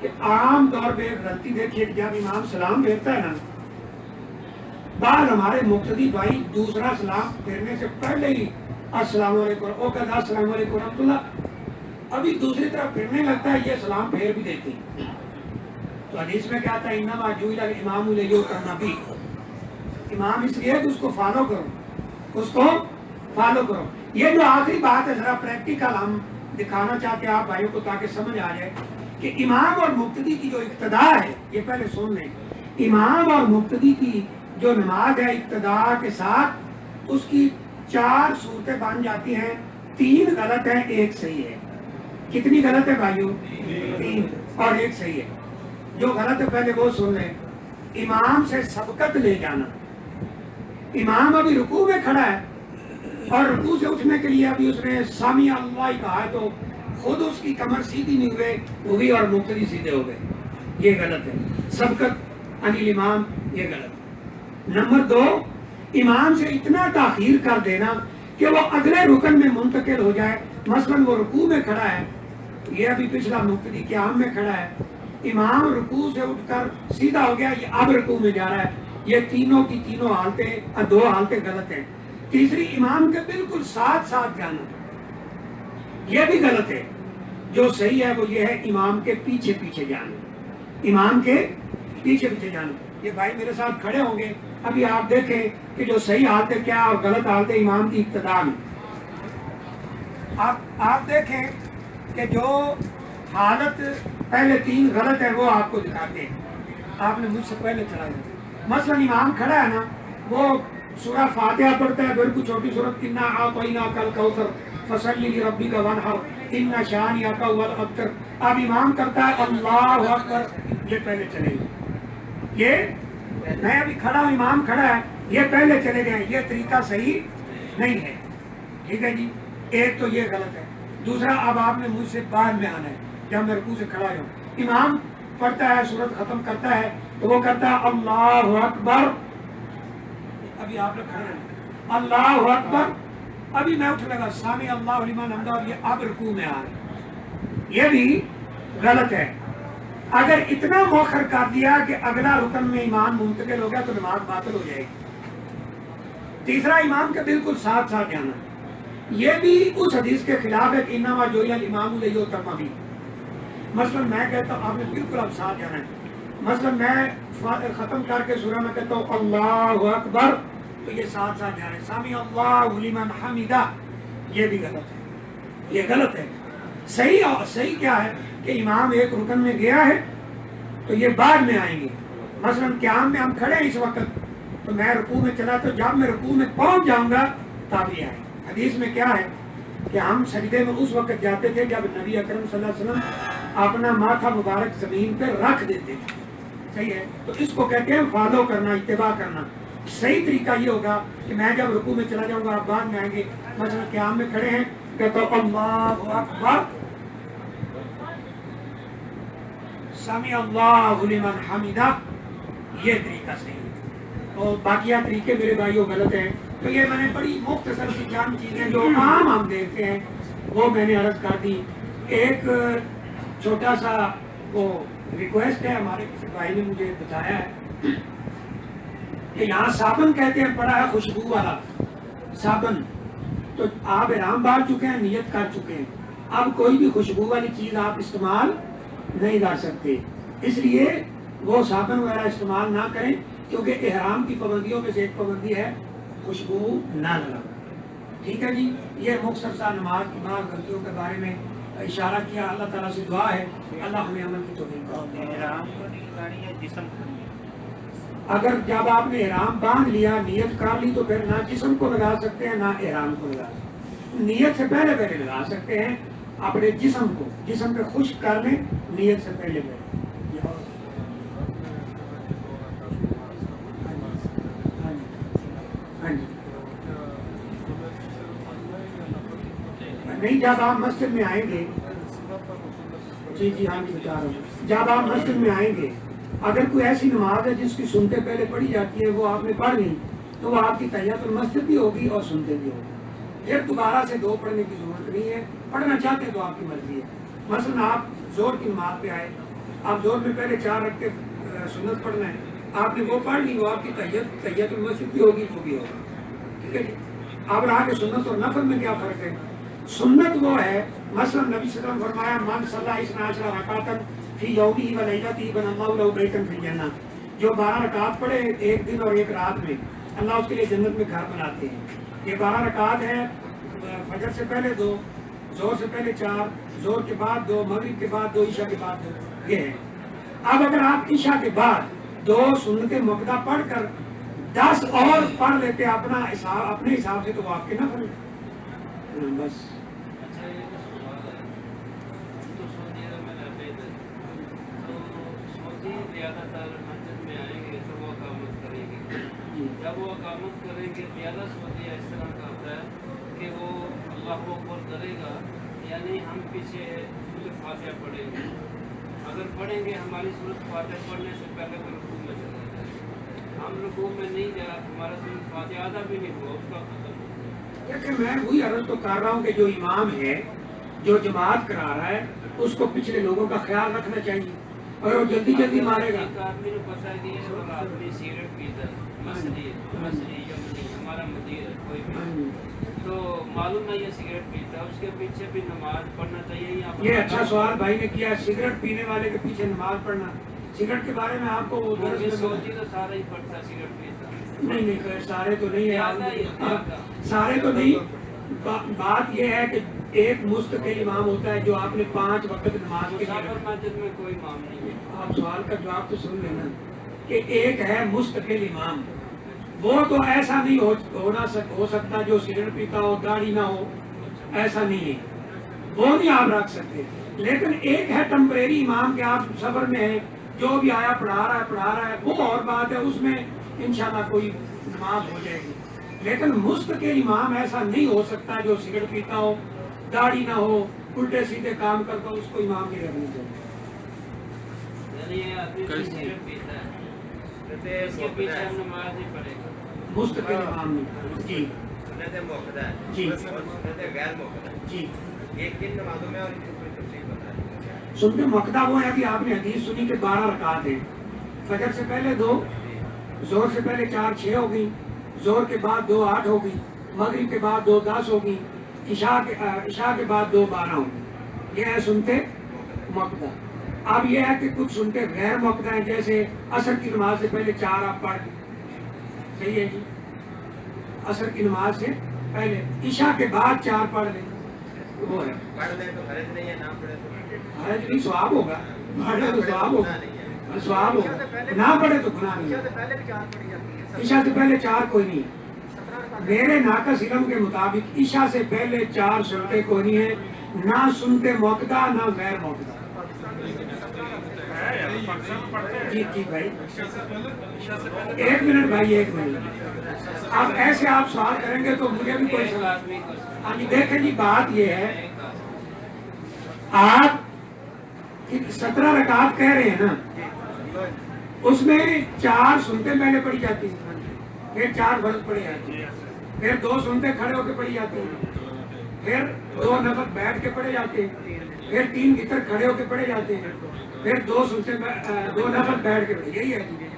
کہ عام طور پہ غلطی دیکھیے کہ جب امام سلام پھیرتا ہے نا، بعض ہمارے مقتدی بھائی دوسرا سلام پھیرنے سے پہلے ہی السلام علیکم، وہ کہتا السلام علیکم ورحمۃ اللہ، ابھی دوسری طرف پھرنے لگتا ہے، یہ سلام پھیر بھی دیتے ہیں. تو حدیث میں کیا آتا ہے؟ انما جعل الامام لیؤتم بہ. امام اس لیے کہ اس کو فالو کرو، اس کو فالو کرو. یہ جو آخری بات ہے ذرا پریکٹیکل ہم دکھانا چاہتے ہیں آپ بھائیوں کو تاکہ سمجھ آ جائے کہ امام اور مقتدی کی جو اقتدا ہے، یہ پہلے سن لیں. امام اور مقتدی کی جو نماز ہے اقتدا کے ساتھ، اس کی 4 صورتیں بن جاتی ہیں. 3 غلط ہیں، 1 صحیح ہے. کتنی غلط ہے بھائیوں؟ 3 اور 1 صحیح ہے. جو غلط ہے پہلے وہ سن لیں. امام سے سبقت لے جانا. امام ابھی رکوع میں کھڑا ہے اور رکوع سے اٹھنے کے لیے ابھی اس نے سامع اللہ کہا ہے تو خود اس کی کمر سیدھی نہیں ہوئی اور مقتدی سیدھے ہو گئے. یہ غلط ہے. سبقت عن الامام یہ غلط. نمبر 2، امام سے اتنا تاخیر کر دینا کہ وہ اگلے رکن میں منتقل ہو جائے. مثلا وہ رکوع میں کھڑا ہے، یہ ابھی پچھلا مقتدی قیام میں کھڑا ہے، امام رکوع سے اٹھ کر سیدھا ہو گیا، یہ اب رکوع میں جا رہا ہے. یہ تینوں کی تینوں حالتیں 2 حالتیں غلط ہیں. تیسری امام کے بالکل ساتھ ساتھ جانا، یہ بھی غلط ہے۔ جو صحیح ہے وہ یہ ہے امام کے پیچھے پیچھے جانا، امام کے پیچھے پیچھے جانا۔ یہ بھائی میرے ساتھ کھڑے ہوں گے، ابھی آپ دیکھیں کہ جو صحیح حالت ہے کیا اور غلط حالت ہے امام کی ابتدا میں۔ آپ دیکھیں کہ جو حالت پہلے 3 غلط ہے وہ آپ کو دکھاتے ہیں، آپ نے مجھ سے پہلے چڑھا دیا۔ مثلا امام کھڑا ہے نا، وہ سورہ فاتحہ پڑھتا ہے، بالکل چھوٹی سورت انا اعطیناک الکوثر فصلی لربک وانحر ان شانئک هو الابتر۔ اب امام کرتا ہے اللہ اکبر، یہ پہلے چلے گئے، یہ میں ابھی کھڑا ہوں، امام کھڑا ہے، یہ پہلے چلے گئے، یہ طریقہ صحیح نہیں ہے، ٹھیک ہے جی۔ ایک تو یہ غلط ہے۔ دوسرا، اب آپ نے مجھ سے بعد میں آنا ہے، جب میں رکوع سے کھڑا ہوں، امام پڑھتا ہے، سورت ختم کرتا ہے تو وہ کرتا ہے اللہ اکبر، ابھی آپ لوگ کھڑے ہیں اللہ اکبر، ابھی میں اٹھ لگا سامع اللہ لمن حمدہ، اور یہ اب رکوع میں آ رہے، یہ بھی غلط ہے۔ اگر اتنا مؤخر کر دیا کہ اگلا رکن میں امام منتقل ہو گیا تو نماز باطل ہو جائے گی۔ تیسرا، امام کے بالکل ساتھ ساتھ جانا، یہ بھی اس حدیث کے خلاف ہے کہ انما جعل الامام لیؤتم بہ۔ مثلا میں کہتا ہوں آپ نے بالکل اب ساتھ جانا ہے، مثلا میں ختم کر کے سورہ میں کہتا ہوں اللہ اکبر، تو یہ ساتھ ساتھ جا رہے ہیں، سامع اللہ لمن حمدہ، یہ بھی غلط ہے، یہ غلط ہے۔ صحیح کیا ہے کہ امام ایک رکن میں گیا ہے تو یہ بعد میں آئیں گے۔ مثلا قیام میں ہم کھڑے ہیں اس وقت، تو میں رکوع میں چلا، تو جب میں رکوع میں پہنچ جاؤں گا تب یہ آئیں گے۔ حدیث میں کیا ہے کہ ہم سجدے میں اس وقت جاتے تھے جب نبی اکرم صلی اللہ علیہ وسلم اپنا ماتھا مبارک زمین پہ رکھ دیتے تھے، صحیح ہے، تو اس کو کہتے ہیں فالو کرنا، اتباع کرنا۔ صحیح طریقہ یہ ہوگا کہ میں جب رکوع میں چلا جاؤں گا آپ بعد میں آئیں گے، مثلا قیام میں کھڑے ہیں کہتا ہوں اللہ اکبر، سمع اللہ لمن حمدہ، یہ طریقہ صحیح ہے، اور باقیہ طریقے میرے بھائیوں غلط ہیں۔ تو یہ میں نے بڑی مختصر سی چند چیزیں جو عام ہم دیکھتے ہیں وہ میں نے عرض کر دی۔ ایک چھوٹا سا وہ ریکویسٹ ہے، ہمارے کسی بھائی نے مجھے بتایا ہے کہ یہاں صابن کہتے ہیں، پڑا ہے خوشبو والا صابن، تو آپ احرام باندھ چکے ہیں، نیت کر چکے ہیں، اب کوئی بھی خوشبو والی چیز آپ استعمال نہیں کر سکتے، اس لیے وہ صابن وغیرہ استعمال نہ کریں، کیونکہ احرام کی پابندیوں میں سے ایک پابندی ہے خوشبو نہ لگانا، ٹھیک ہے جی۔ یہ مختصر سا نماز کی بعض غلطیوں کے بارے میں اشارہ کیا، اللہ تعالیٰ سے دعا ہے اللہ ہمیں عمل کی توفیق دے۔ اگر جب آپ نے احرام باندھ لیا، نیت کر لی، تو پھر نہ جسم کو لگا سکتے ہیں نہ احرام کو لگا سکتے ہیں، نیت سے پہلے لگا سکتے ہیں اپنے جسم کو، جسم پہ خشک کر لیں نیت سے پہلے نہیں، جب آپ مسجد میں آئیں گے، جی ہاں جی بتا رہا ہوں، جب آپ مسجد میں آئیں گے، اگر کوئی ایسی نماز ہے جس کی سنتے پہلے پڑھی جاتی ہے وہ آپ نے پڑھ لی، تو وہ آپ کی تحیۃ المسجد بھی ہوگی اور سنتے بھی ہوگی، پھر دوبارہ سے 2 پڑھنے کی ضرورت نہیں ہے، پڑھنا چاہتے ہیں تو آپ کی مرضی ہے۔ مثلا آپ زور کی نماز پہ آئے، آپ زور میں پہلے 4 رکعت سنت پڑھنا ہے، آپ نے وہ پڑھ لی، وہ آپ کی تحیۃ المسجد بھی ہوگی، وہ بھی ہوگا، ٹھیک ہے جی۔ اب رہا کہ سنت اور نفل میں کیا فرق ہے؟ سنت وہ ہے، مثلا نبی صلی اللہ علیہ وسلم فرمایا من صلی 12 رکعۃ فی یومہ و لیلتہ بنى اللہ لہ بیتا فی الجنہ، جو 12 رکعت پڑھے ایک دن اور ایک رات میں، اللہ اس کے لیے جنت میں گھر بناتے ہیں۔ یہ 12 رکعت ہے، فجر سے پہلے 2، زہر سے پہلے 4، زہر کے بعد 2، مغرب کے بعد 2، عشاء کے بعد 2، یہ ہے۔ اب اگر آپ عشاء کے بعد 2 سنت مؤکدہ پڑھ کر 10 اور پڑھ لیتے اپنے حساب سے، تو وہ آپ کے نفل بس۔ زیادہ تر مسجد میں آئیں گے تو وہ اقامت کریں گے، جب وہ اقامت کریں گے زیادہ سعودیہ اس طرح کا ہوتا ہے کہ وہ اللہ اکبر کرے گا، یعنی ہم پیچھے سورۃ فاتحہ پڑھیں گے، اگر پڑھیں گے ہماری سورۃ فاتحہ پڑھنے سے پہلے وہ رکوع میں چلا جائے، ہم رکوع میں نہیں جا، ہمارا سورۃ فاتحہ آدھا بھی نہیں ہوا، اس کا ختم ہو۔ لیکن میں وہی عرض تو کر رہا ہوں کہ جو امام ہے، جو جماعت کرا رہا ہے، اس کو پچھلے لوگوں کا خیال رکھنا چاہیے۔ اور وہ جلدی جلدی مارے گا. ایک آدمی کو پتا ہے کہ یہ والا آدمی سگریٹ پیتا ہے، مصری ہمارا مدیر ہے کوئی بھی، تو معلوم نہیں یہ سگریٹ پیتا ہے، اس کے پیچھے بھی نماز پڑھنا چاہیے یا یہ اچھا سوال بھائی نے کیا. سگریٹ پینے والے کے پیچھے نماز پڑھنا، سگریٹ کے بارے میں آپ کو وہ درس میں سوچی تو سارا ہی پڑھتا ہے سگریٹ پیتا. نہیں نہیں سارے تو نہیں ہے، سارے تو نہیں. بات یہ ہے کہ ایک مستقل امام ہوتا ہے جو آپ نے 5 وقت نماز کے لیے. مسجد میں کوئی امام نہیں ہے. آپ سوال کا جواب تو سن لینا کہ ایک ہے مستقل امام، وہ تو ایسا نہیں ہو سکتا جو سگریٹ پیتا ہو، داڑھی نہ ہو، ایسا نہیں ہے، وہ نہیں آپ رکھ سکتے. لیکن ایک ہے ٹمپریری امام کہ آپ سفر میں ہیں، جو بھی آیا پڑھا رہا ہے، وہ اور بات ہے، اس میں انشاءاللہ کوئی نماز ہو جائے گی. لیکن مستقل امام ایسا نہیں ہو سکتا جو سگریٹ پیتا ہو، داڑھی نہ ہو، الٹے سیدھے کام کرتا ہو، اس کو امام نہیں رکھنی چاہیے. سگریٹ پیتا ہے، اس کے پیچھے ہم نماز نہیں پڑھے گا. مستقل امام نہیں. جی جی جی سنتے مقدہ وہ ہے کہ آپ نے حدیث سنی کہ 12 رکعت ہیں. فجر سے پہلے 2، زہر سے پہلے 4 6 ہو گئی، زہر کے بعد 2 8 ہو گئی، مغرب کے بعد 2 10 ہو گئی، عشاء کے بعد 2 12 ہو گئی. یہ ہے سنتے مقدہ. اب یہ ہے کہ کچھ سنتے غیر مقدہ ہیں، جیسے عصر کی نماز سے پہلے 4 آپ پڑھ گئے، صحیح ہے جی. عصر کی نماز سے پہلے عشاء کے بعد 4 پڑھ لیں، وہ ہے. حرج نہیں، ثواب ہوگا. پڑھے تو ثواب ہوگا، ثواب ہوگا. نہ پڑھے تو گناہ نہیں. عشاء سے پہلے 4 کوئی نہیں ہے. میرے ناقص علم کے مطابق عشاء سے پہلے 4 سنتے کوئی نہیں ہے، نہ سنتے موقدہ نہ غیر موقدہ. جی جی بھائی، 1 منٹ بھائی، 1 منٹ. اب ایسے آپ سوال کریں گے تو مجھے بھی کوئی سوال. ہاں جی دیکھیں جی، بات یہ ہے آپ 17 رکعت کہہ رہے ہیں نا، اس میں 4 سنتے پہلے پڑھی جاتی ہیں، پھر 4 فرض پڑھی جاتی ہیں، پھر 2 سنتے کھڑے ہو کے پڑھی جاتی ہیں، پھر 2 نفل بیٹھ کے پڑھے جاتے ہیں، پھر 3 وتر کھڑے ہو کے پڑھے جاتے ہیں، پھر 2 سنتے 2 نفل بیٹھ کے پڑھے. یہی ہے.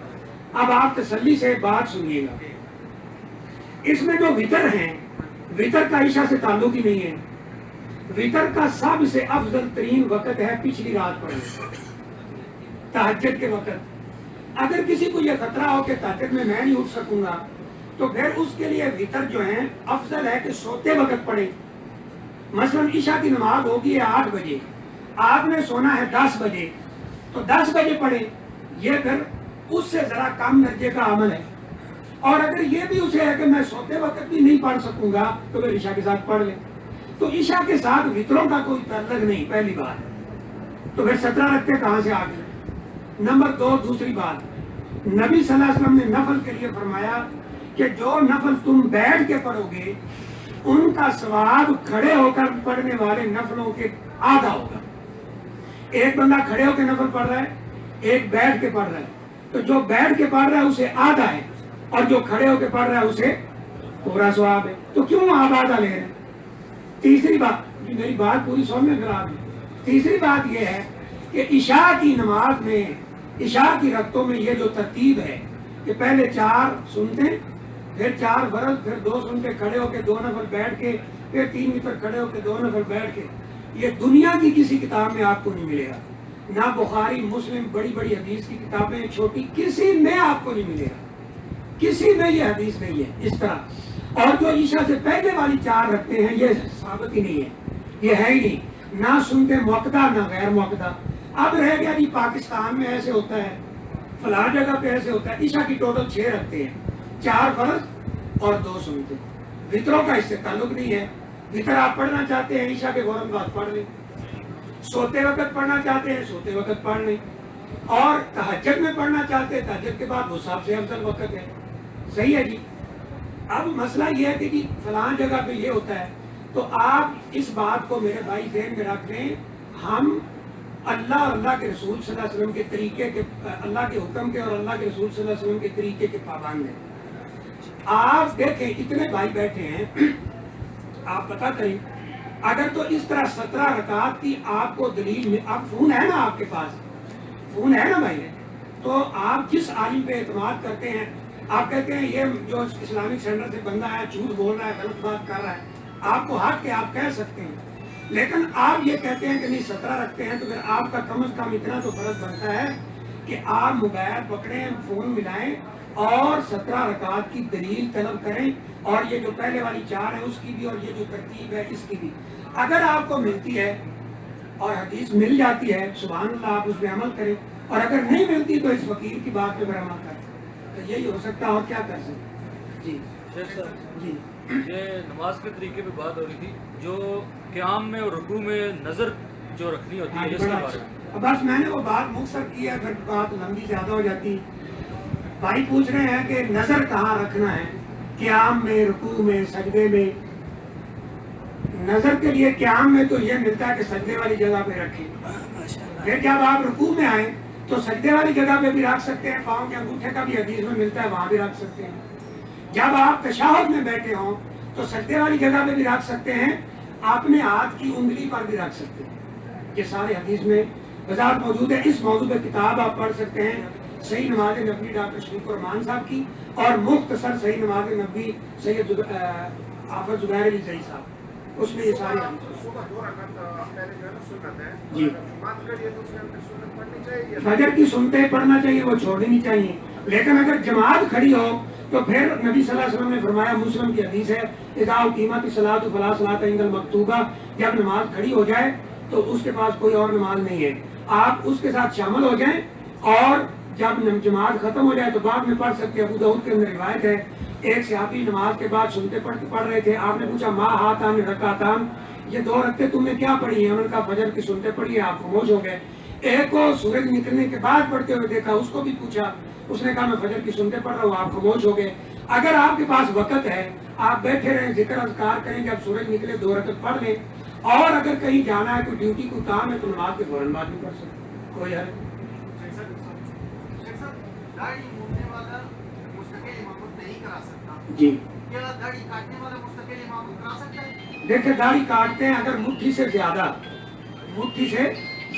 اب آپ تسلی سے بات سنیے گا، اس میں جو وتر ہیں، وتر کا عشاء سے تعلق ہی نہیں ہے. وتر کا سب سے افضل ترین وقت ہے پچھلی رات پڑھنا، تہجد کے وقت. اگر کسی کو یہ خطرہ ہو کہ تہجد میں نہیں اٹھ سکوں گا، تو پھر اس کے لیے وتر جو ہیں افضل ہے کہ سوتے وقت پڑھیں. مثلا عشاء کی نماز ہوگی 8 بجے، آپ نے سونا ہے 10 بجے، تو 10 بجے پڑھیں. یہ پھر اس سے ذرا کم درجے کا عمل ہے. اور اگر یہ بھی اسے ہے کہ میں سوتے وقت بھی نہیں پڑھ سکوں گا، تو پھر عشاء کے ساتھ پڑھ لیں. تو عشاء کے ساتھ وتروں کا کوئی تعلق نہیں، پہلی بات. تو پھر 17 رکھتے کہاں سے آ گئے؟ نمبر 2، دوسری بات، نبی صلی اللہ علیہ وسلم نے نفل کے لیے فرمایا کہ جو نفل تم بیٹھ کے پڑھو گے ان کا ثواب کھڑے ہو کر پڑھنے والے نفلوں کے آدھا ہوگا. ایک بندہ کھڑے ہو کے نفل پڑھ رہا ہے، ایک بیٹھ کے پڑھ رہا ہے، تو جو بیٹھ کے پڑھ رہا ہے اسے آدھا ہے، اور جو کھڑے ہو کے پڑھ رہا ہے اسے پورا ثواب ہے. تو کیوں آپ آدھا لے رہے ہیں؟ تیسری بات، میری بات پوری سو میں پھر آپ. تیسری بات یہ ہے کہ عشاء کی نماز میں، عشاء کی رکعتوں میں یہ جو ترتیب ہے کہ پہلے 4 سنتے، پھر 4 فرض، پھر 2 سنتے کھڑے ہو کے 2 نفل بیٹھ کے، پھر 3 وتر کھڑے ہو کے 2 نفل بیٹھ کے، یہ دنیا کی کسی کتاب میں آپ کو نہیں ملے گا. نہ بخاری مسلم بڑی بڑی حدیث کی کتابیں چھوٹی کسی میں آپ کو نہیں ملے گا. کسی میں یہ حدیث نہیں ہے اس طرح. اور جو عشاء سے پہلے والی 4 رکھتے ہیں، یہ ثابت ہی نہیں ہے، یہ ہے ہی نہیں. نہ سنتے موقدہ نہ غیر موقدہ. اب رہ گیا جی پاکستان میں ایسے ہوتا ہے، فلاں جگہ پہ ایسے ہوتا ہے. عشاء کی ٹوٹل 6 رکھتے ہیں، 4 فرض اور 2 سنتے. وتروں کا اس سے تعلق نہیں ہے. وتر آپ پڑھنا چاہتے ہیں عشاء کے فوراً بعد پڑھ لیں، سوتے وقت پڑھنا چاہتے ہیں سوتے وقت پڑھ لیں، اور تہجد میں پڑھنا چاہتے ہیں تہجد کے بعد وہ سب سے افضل وقت ہے. صحیح ہے جی. اب مسئلہ یہ ہے کہ جی فلاں جگہ پہ یہ ہوتا ہے، تو آپ اس بات کو میرے بھائی ذہن میں رکھ لیں. ہم اللہ اور اللہ کے رسول صلی اللہ علیہ وسلم کے طریقے کے، اللہ کے حکم کے اور اللہ کے رسول صلی اللہ علیہ وسلم کے طریقے کے پابند ہیں. آپ دیکھیں اتنے بھائی بیٹھے ہیں، آپ پتہ کریں اگر تو اس طرح 17 رکعات کی آپ کو دلیل میں، اب فون ہے نا آپ کے پاس، فون ہے نا بھائی، تو آپ جس عالم پہ اعتماد کرتے ہیں، آپ کہتے ہیں یہ جو اسلامک سینٹر سے بندہ ہے جھوٹ بول رہا ہے، غلط بات کر رہا ہے، آپ کو حق ہے، آپ کہہ سکتے ہیں، لیکن آپ یہ کہتے ہیں کہ نہیں 17 رکھتے ہیں، تو پھر آپ کا کم از کم اتنا تو فرض بنتا ہے کہ آپ موبائل پکڑیں، فون ملائیں اور 17 رکعات کی دلیل طلب کریں، اور یہ جو پہلے والی 4 ہے اس کی بھی، اور یہ جو ترتیب ہے اس کی بھی، اگر آپ کو ملتی ہے اور حدیث مل جاتی ہے سبحان اللہ آپ اس پہ عمل کریں، اور اگر نہیں ملتی تو اس فقیر کی بات پہ عمل کریں، تو یہی ہو سکتا ہے، اور کیا کر سکتے جی شیخ صاحب، جی یہ نماز کے طریقے پہ بات ہو رہی تھی، جو قیام میں اور رکوع میں نظر جو رکھنی ہوتی ہے، اس کے بارے میں بس میں نے وہ بات مختصر کی ہے، پھر بات لمبی زیادہ ہو جاتی۔ بھائی پوچھ رہے ہیں کہ نظر کہاں رکھنا ہے، قیام میں، رکوع میں، سجدے میں؟ نظر کے لیے قیام میں تو یہ ملتا ہے کہ سجدے والی جگہ پہ رکھیں، پھر جب آپ رکوع میں آئیں تو سجدے والی جگہ پہ بھی رکھ سکتے ہیں، پاؤں کے انگوٹھے کا بھی حدیث میں ملتا ہے وہاں بھی رکھ سکتے ہیں، جب آپ تشہد میں بیٹھے ہوں تو سجدے والی جگہ پہ بھی رکھ سکتے ہیں، اپنے ہاتھ کی انگلی پر بھی رکھ سکتے ہیں، یہ سارے حدیث میں وضاحت موجود ہے۔ اس موضوع پہ کتاب آپ پڑھ سکتے ہیں، صحیح نماز نبوی ڈاکٹر شریف الرحمان صاحب کی، اور مختصر صحیح نماز نبوی سید حافظ زبیر علی زئی صاحب، اس میں یہ سارے حدیث جی۔ فجر کی سنتیں پڑھنا چاہیے، وہ چھوڑنی نہیں چاہیے، لیکن اگر جماعت کھڑی ہو تو پھر نبی صلی اللہ علیہ وسلم نے فرمایا، مسلم کی حدیث ہے، اذا اقیمت الصلاۃ فلا صلاۃ الا المکتوبہ، جب نماز کھڑی ہو جائے تو اس کے پاس کوئی اور نماز نہیں ہے، آپ اس کے ساتھ شامل ہو جائیں، اور جب جماعت ختم ہو جائے تو بعد میں پڑھ سکتے ہیں۔ ابو داؤد کے اندر روایت ہے، ایک صحابی نماز کے بعد سنتے پڑھ رہے تھے، آپ نے پوچھا ما ہاتان رکعتان، یہ 2 رکعتیں تم نے کیا پڑھی ہیں؟ انہوں نے کہا فجر کی سنتے پڑھی ہیں، آپ خاموش ہو گئے۔ ایک کو سورج نکلنے کے بعد پڑھتے ہوئے دیکھا، اس کو بھی پوچھا، اس نے کہا میں فجر کی سنتے پڑھ رہا ہوں، آپ خاموش ہو گئے۔ اگر آپ کے پاس وقت ہے، آپ بیٹھے رہیں، ذکر اذکار کریں، جب سورج نکلے 2 رکعت پڑھ لیں، اور اگر کہیں جانا ہے، کوئی ڈیوٹی کوئی کام ہے تو نماز کے فوراً بعد بھی پڑھ سکتے، کوئی حل داڑھی موننے والا مستقل امامت نہیں کرا سکتا، جی۔ کیا داڑھی کاٹنے والا مستقل امامت کرا سکتا ہے؟ دیکھیں داڑھی کاٹتے ہیں اگر مٹھی سے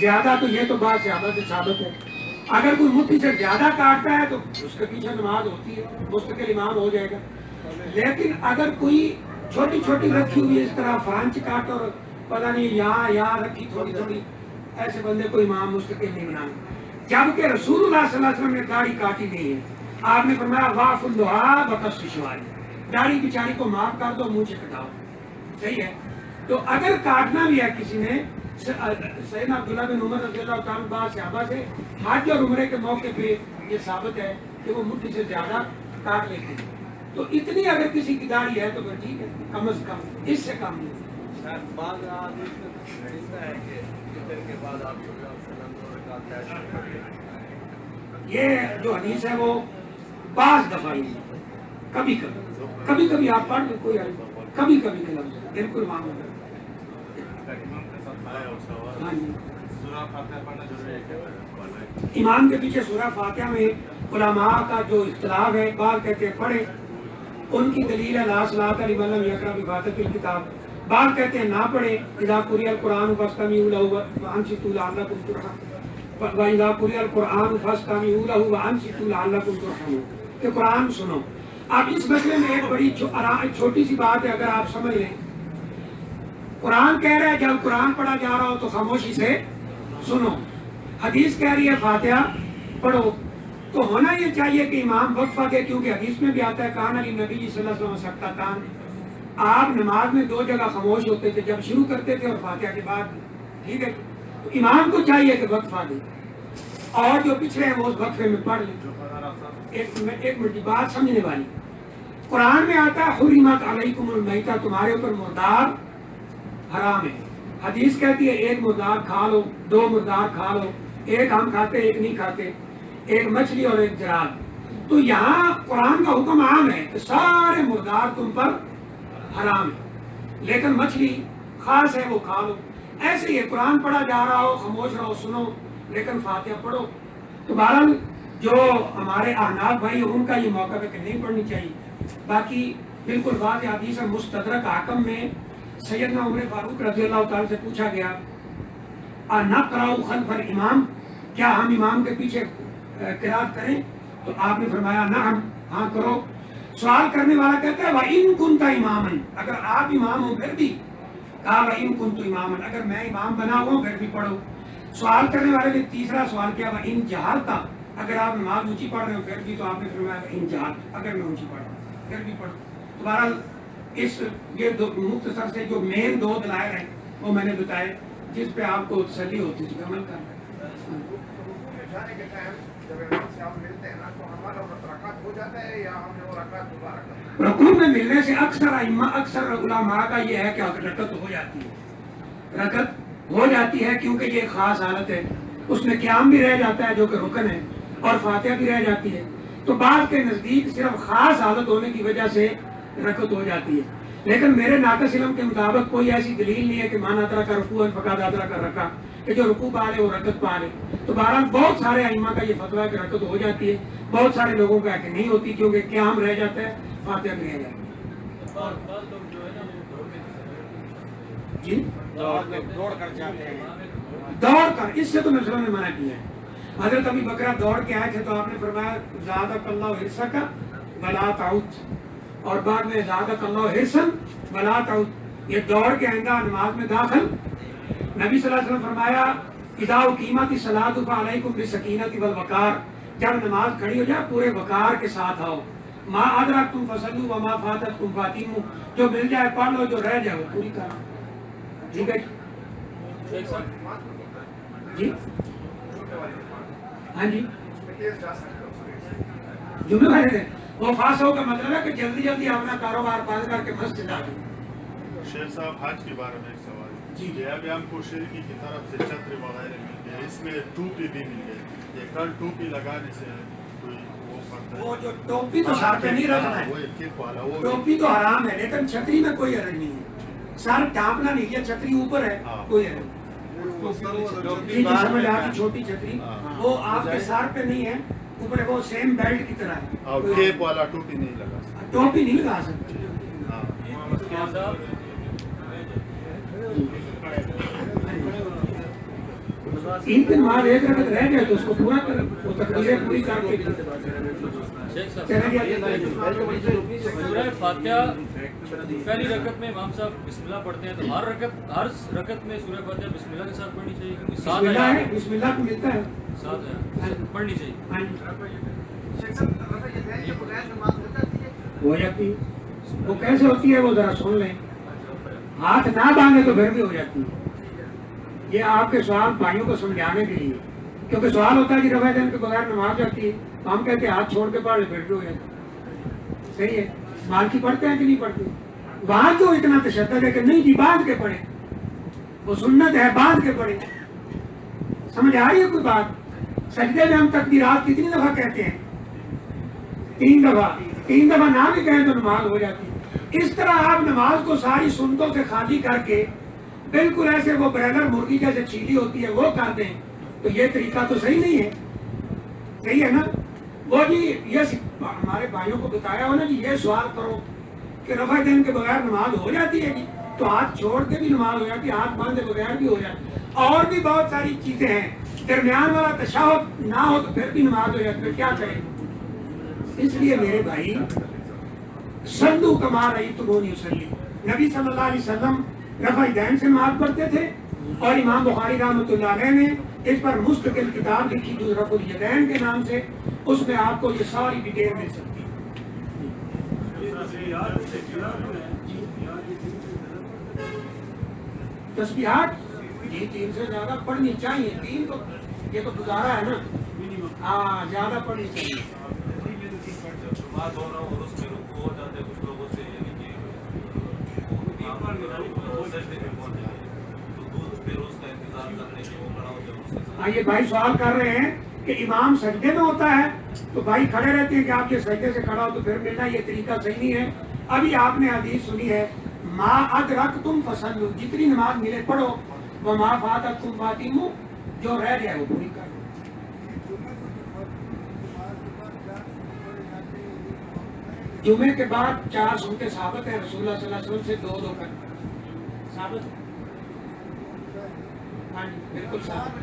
زیادہ تو یہ تو بات زیادہ سے ثابت ہے، اگر کوئی مٹھی سے زیادہ کاٹتا ہے تو اس کے پیچھے نماز ہوتی ہے، مستقل امام ہو جائے گا، لیکن اگر کوئی چھوٹی چھوٹی رکھی ہوئی اس طرح فرانچ کاٹ اور پتہ نہیں یہاں رکھی تھوڑی تھوڑی، ایسے بندے کو امام مستقل نہیں بنانا، جبکہ رسول اللہ صلی اللہ علیہ وسلم نے داڑھی کاٹی نہیں ہے، آپ نے فرمایا واف الدعا بقص الشوارب، داڑھی بیچاری کو معاف کر دو، منہ سے کٹاؤ، صحیح ہے۔ تو اگر کاٹنا بھی ہے کسی نے، سیدنا عبداللہ بن عمر رضی اللہ تعالیٰ عنہ صحابہ سے حج اور عمرے کے موقع پہ یہ ثابت ہے کہ وہ مٹھی سے زیادہ کاٹ لیتے ہیں، تو اتنی اگر کسی کی داڑھی ہے تو پھر ٹھیک ہے، کم از کم اس سے کم نہیں۔ یہ جو حدیث ہے وہ بعض دفعہ ہی، کبھی کبھی آپ پڑھ لیں، کوئی کبھی کے لفظ بالکل معمول ہے۔ ہاں جی، امام کے پیچھے سورہ فاتحہ میں علماء کا جو اختلاف ہے، بعض کہتے ہیں پڑھیں، ان کی دلیل ہے لا صلاۃ لمن لم یقرأ بفاتحۃ الکتاب، بعض کہتے ہیں نہ پڑھیں، اذا قرئ القرآن فاستمعوا له وانصتوا لعلکم ترحمون، واذا قرئ القرآن فاستمعوا له وانصتوا لعلکم ترحمون، کہ قرآن سنو۔ اب اس مسئلے میں ایک بڑی چھوٹی سی بات ہے، اگر آپ سمجھ لیں، قرآن کہہ رہا ہے جب قرآن پڑھا جا رہا ہو تو خاموشی سے سنو، حدیث کہہ رہی ہے فاتحہ پڑھو، تو ہونا یہ چاہیے کہ امام وقفہ دے، کیونکہ حدیث میں بھی آتا ہے کان علی نبی صلی اللہ علیہ وسلم سکتتان، آپ نماز میں 2 جگہ خاموش ہوتے تھے، جب شروع کرتے تھے اور فاتحہ کے بعد، ٹھیک ہے، تو امام کو چاہیے کہ وقفہ دے، اور جو پچھلے ہیں وہ اس وقفے میں پڑھ لیں۔ ایک منٹ کی بات سمجھنے والی، قرآن میں آتا ہے حرمت علیکم المیتہ، تمہارے اوپر مردار حرام ہے، حدیث کہتی ہے 1 مردار کھا لو، 2 مردار کھا لو، 1 ہم کھاتے 1 نہیں کھاتے، 1 مچھلی اور 1 جراد، تو یہاں قرآن کا حکم عام ہے کہ سارے مردار تم پر حرام ہے، لیکن مچھلی خاص ہے وہ کھا لو، ایسے ہی قرآن پڑھا جا رہا ہو خاموش رہو سنو، لیکن فاتحہ پڑھو۔ تو بہرحال جو ہمارے احناف بھائی ان کا یہ موقع ہے کہ نہیں پڑھنی چاہیے، باقی بالکل واضح حدیث ہے، مستدرک حاکم میں سیدنا عمر فاروق رضی اللہ تعالیٰ سے پوچھا گیا نقرأ خلف الامام، کیا ہم امام کے پیچھے قرات کریں؟ تو آپ نے فرمایا نعم، ہاں کرو۔ سوال کرنے والا کہتا ہے وَإِن كُنْتَ إِمَامًا، اگر آپ امام ہوں پھر بھی، کہا وَإِن كُنْتُ إِمَامًا، اگر میں امام بنا ہوں پھر بھی پڑھو۔ سوال کرنے والے نے تیسرا سوال کیا وَإِن جَهَرْتَ، اگر آپ نماز اونچی پڑھ رہے ہو پھر بھی، تو آپ نے فرمایا وَإِن جَهَرْتَ، اگر میں اونچی پڑھ رہا ہوں پھر بھی پڑھو۔ دوبارہ یہ مختصر سے جو مین دو دلائل ہیں وہ میں نے بتائے، جس پہ آپ کو تسلی ہوتی ہے عمل کرنا۔ جانے کے ٹائم جب امام سے ہم ملتے ہیں نا تو ہمارا رکعت ہو جاتا ہے یا ہم نے وہ رکعت دوبارہ کرنا ہے؟ رکوع میں ملنے سے اکثر علماء کا یہ ہے کہ رکعت ہو جاتی ہے، رکعت ہو جاتی ہے، کیونکہ یہ خاص حالت ہے، اس میں قیام بھی رہ جاتا ہے جو کہ رکن ہے، اور فاتحہ بھی رہ جاتی ہے، تو بعض کے نزدیک صرف خاص حالت ہونے کی وجہ سے رکعت ہو جاتی ہے۔ لیکن میرے ناقص علم کے مطابق کوئی ایسی دلیل نہیں ہے کہ مان ادرک کا رکوع فقط ادرک کا رکعہ، کہ جو رکوع پا لے وہ رکعت پا لے۔ تو بہرحال بہت سارے ائمہ کا یہ فتویٰ ہے کہ رکعت ہو جاتی ہے، بہت سارے لوگوں کا ہے کہ نہیں ہوتی، کیونکہ قیام رہ جاتا ہے، فاتحہ بھی رہ جاتا ہے۔ جی دوڑ کر جاتے ہیں۔ دوڑ کر، اس سے تو مسلم نے منع کیا ہے۔ حضرت ابی بکرہ دوڑ کے آئے تھے تو آپ نے فرمایا زادک اللہ حرصک ولا تعود، اور بعد میں زادک اللہ حرصا ولا تعود، یہ دوڑ کے آئندہ نماز میں داخل۔ نبی صلی اللہ علیہ وسلم فرمایا اذا اقیمت الصلاۃ فعلیکم بالسکینۃ والوقار، جب نماز کھڑی ہو جائے پورے وقار کے ساتھ آؤ۔ ما ادرکتم فصلوا وما فاتتکم فاتموا، جو مل جائے پڑھ لو، جو رہ جائے وہ پوری کرو۔ ٹھیک ہے جی، ہاں جی، جملے والے دیں وہ فاسو کا مطلب ہے کہ جلدی جلدی اپنا کاروبار بند کر کے مسجد آ جائیں۔ شیخ صاحب حج کے بارے میں ایک سوال ہے جی۔ یہ ابھی ہم کو شرکی کی طرف سے چھتر وغیرہ مل گیا، اس میں ٹوپی بھی مل گئی، یہ کل ٹوپی لگانے سے کوئی وہ پڑتا ہے؟ وہ جو ٹوپی تو سر پہ نہیں رکھنا ہے، وہ کپ والا وہ ٹوپی تو حرام ہے، لیکن چھتری میں کوئی حرج نہیں ہے، سر ڈھانپنا نہیں ہے، چھتری اوپر ہے کوئی حرج نہیں۔ جی جی سمجھ آ گئی، چھوٹی چھتری وہ آپ کے سر پہ نہیں ہے، اوپر وہ سیم بیلٹ کی طرح ہے، اور کیپ والا ٹوپی نہیں لگا سکتے۔ ٹوپی نہیں لگا سکتے۔ ہاں تین دن بعد ایک رکعت رہ گئے تو اس کو پورا کر، وہ تکبیریں پوری کر کے چلے گیا۔ سورہ فاتحہ پہلی رکعت میں امام صاحب بسم اللہ پڑھتے ہیں، تو ہر رکعت میں سورہ فاتحہ بسم اللہ کے ساتھ پڑھنی چاہیے، کیونکہ بسم ساتھ اللہ ہے، ہے، بسم اللہ کو ملتا ہے، ساتھ ہے پڑھنی چاہیے۔ ہاں جی، شیخ صاحب رفع یدین کے بغیر نماز ہو جاتی ہے؟ ہو جاتی ہے۔ وہ کیسے ہوتی ہے وہ ذرا سن لیں، ہاتھ نہ باندھے تو پھر بھی ہو جاتی ہے۔ یہ آپ کے سوال بھائیوں کو سمجھانے کے لیے، کیونکہ سوال ہوتا ہے کہ رفع یدین کے بغیر نماز جاتی ہے، تو ہم کہتے ہیں ہاتھ چھوڑ کے پڑھ لے پھر بھی ہو جاتی ہے۔ صحیح ہے، مالکی پڑھتے ہیں کہ نہیں پڑھتے؟ وہاں کیوں اتنا تشدد ہے کہ نہیں جی باندھ کے پڑھیں، وہ سنت ہے باندھ کے پڑھیں۔ سمجھ آ رہی ہے کوئی بات؟ سجدے میں ہم تکبیرات کتنی دفعہ کہتے ہیں؟ 3 دفعہ، 3 دفعہ نہ بھی کہیں تو نماز ہو جاتی ہے۔ اس طرح آپ نماز کو ساری سنتوں سے خالی کر کے بالکل ایسے وہ برائلر مرغی جیسے چیلی ہوتی ہے وہ کر دیں تو یہ طریقہ تو صحیح نہیں ہے، صحیح ہے نا؟ وہ جی یہ ہمارے بھائیوں کو بتایا ہو نا جی، یہ سوال کرو کہ رفع یدین کے بغیر نماز ہو جاتی ہے جی، تو ہاتھ چھوڑ کے بھی نماز ہو جاتی ہے، ہاتھ باندھے بغیر بھی ہو جاتی ہے، اور بھی بہت ساری چیزیں ہیں، درمیان والا تشہد نہ ہو تو پھر بھی نماز ہو جاتی ہے، کیا کریں؟ اس لیے میرے بھائی صلو کما رأیتمونی اصلی، نبی صلی اللہ علیہ وسلم رفع یدین سے نماز پڑھتے تھے، اور امام بخاری رحمۃ اللہ علیہ نے اس پر مستقل کتاب لکھی جو رفع الیدین کے نام سے، اس میں آپ کو یہ ساری ڈیٹیل مل سکتی ہے۔ تسبیحات جی 3 سے زیادہ پڑھنی چاہیے، 3 تو یہ تو گزارا ہے نا، ہاں زیادہ پڑھنی چاہیے۔ ہاں یہ بھائی سوال کر رہے ہیں کہ امام سجدے میں ہوتا ہے تو بھائی کھڑے رہتے ہیں کہ آپ یہ سجدے سے کھڑا ہو تو پھر ملنا، یہ طریقہ صحیح نہیں ہے۔ ابھی آپ نے حدیث سنی ہے ما ادرکتم فصلوا، جتنی نماز ملے پڑھو، وما فاتتکم فاتموا، جو رہ جائے وہ پوری کرو۔ جمعے کے بعد 4 سنتیں ثابت ہیں، رسول اللہ صلی اللہ علیہ وسلم سے 2 کر ثابت، ہاں جی بالکل ثابت۔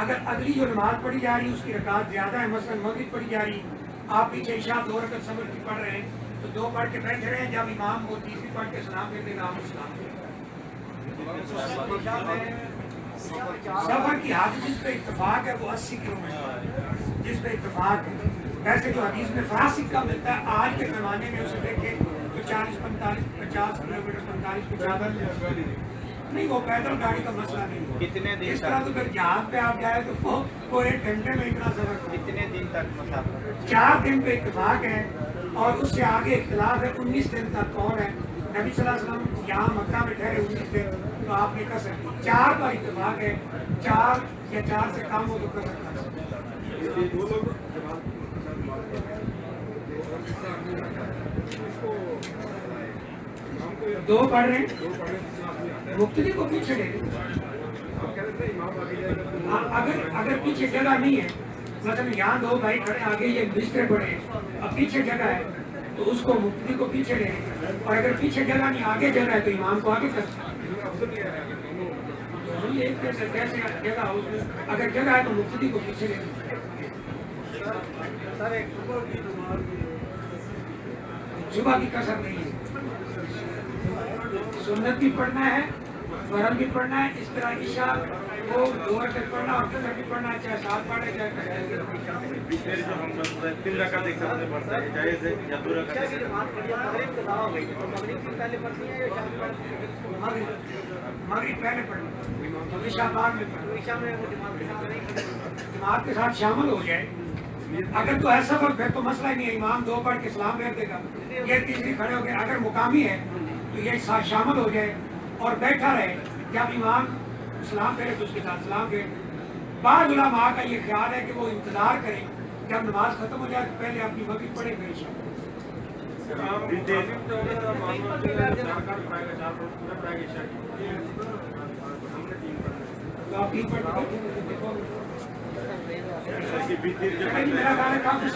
اگر اگلی جو نماز پڑھی جا رہی ہے اس کی رکعت زیادہ ہے، مثلا مغرب پڑھی جا رہی، آپ پیچھے عشاء 2 رکعت صبر کی پڑھ رہے ہیں تو 2 پڑھ کے بیٹھ رہے ہیں، جب امام وہ تیسری پڑھ کے سلام پھیر دے گا آپ اسلام پھیر۔ سفر کی حد جس پہ اتفاق ہے وہ 80 کلومیٹر، جس پہ اتفاق ہے۔ ویسے جو حدیث میں فاسق کا ملتا ہے آج کے زمانے میں اسے دیکھیں تو 40 45 50 کلومیٹر 45 50 نہیں، وہ پیدل گاڑی کا مسئلہ نہیں ہے۔ کتنے دن اس طرح تو پھر جہاز پہ آپ جائے تو وہ 1 گھنٹے میں اتنا سفر کتنے دن تک مسافر؟ 4 دن پہ اتفاق ہے اور اس سے آگے اختلاف ہے، 19 دن تک کون ہے۔ نبی صلی اللہ علیہ وسلم یہاں مکہ میں ٹھہرے 19 دن تو آپ نے کر سکتی، 4 پر اتفاق ہے، 4 یا 4 سے کم ہو تو کر سکتا ہے۔ 2 پڑھ رہے ہیں مقتدی کو پیچھے لے لیں۔ اگر پیچھے جگہ نہیں ہے، مثلا یہاں 2 بھائی کھڑے آگے یہ بستر پڑے ہیں، اب پیچھے جگہ ہے تو اس کو مقتدی کو پیچھے لے لیں، اور اگر پیچھے جگہ نہیں آگے جگہ ہے تو امام کو آگے کر سکتے ہیں۔ کیسے جگہ ہو، اگر جگہ ہے تو مقتدی کو پیچھے لے لیں۔ صبح کی کسر نہیں ہے، سنت بھی پڑھنا ہے، فرض بھی پڑھنا ہے، اس طرح عشاء کو 2 رکعت پڑھنا اور کسر بھی پڑھنا ہے، چاہے 7 پڑھے چاہے جو ہم 3 رکعت ایک ساتھ پڑھتا ہے جائز ہے یا 2 رکعت؟ مغرب پہلے پڑھنا، عشاء بعد میں پڑھنا، جماعت کے ساتھ شامل ہو جائے۔ اگر تو ہے سفر پھر تو مسئلہ ہی نہیں ہے، امام 2 پڑھ کے سلام پھیر دے گا، یہ تیسری کھڑے ہو گئے۔ اگر مقامی ہے تو یہ ساتھ شامل ہو جائے اور بیٹھا رہے، جب امام سلام پھیرے تو اس کے ساتھ سلام پھیر۔ بعض علماء کا یہ خیال ہے کہ وہ انتظار کریں جب نماز ختم ہو جائے تو پہلے اپنی مغرب پڑھے پھر عشاء۔ تو آپ 3 پڑھ کے میرا خیال ہے کافی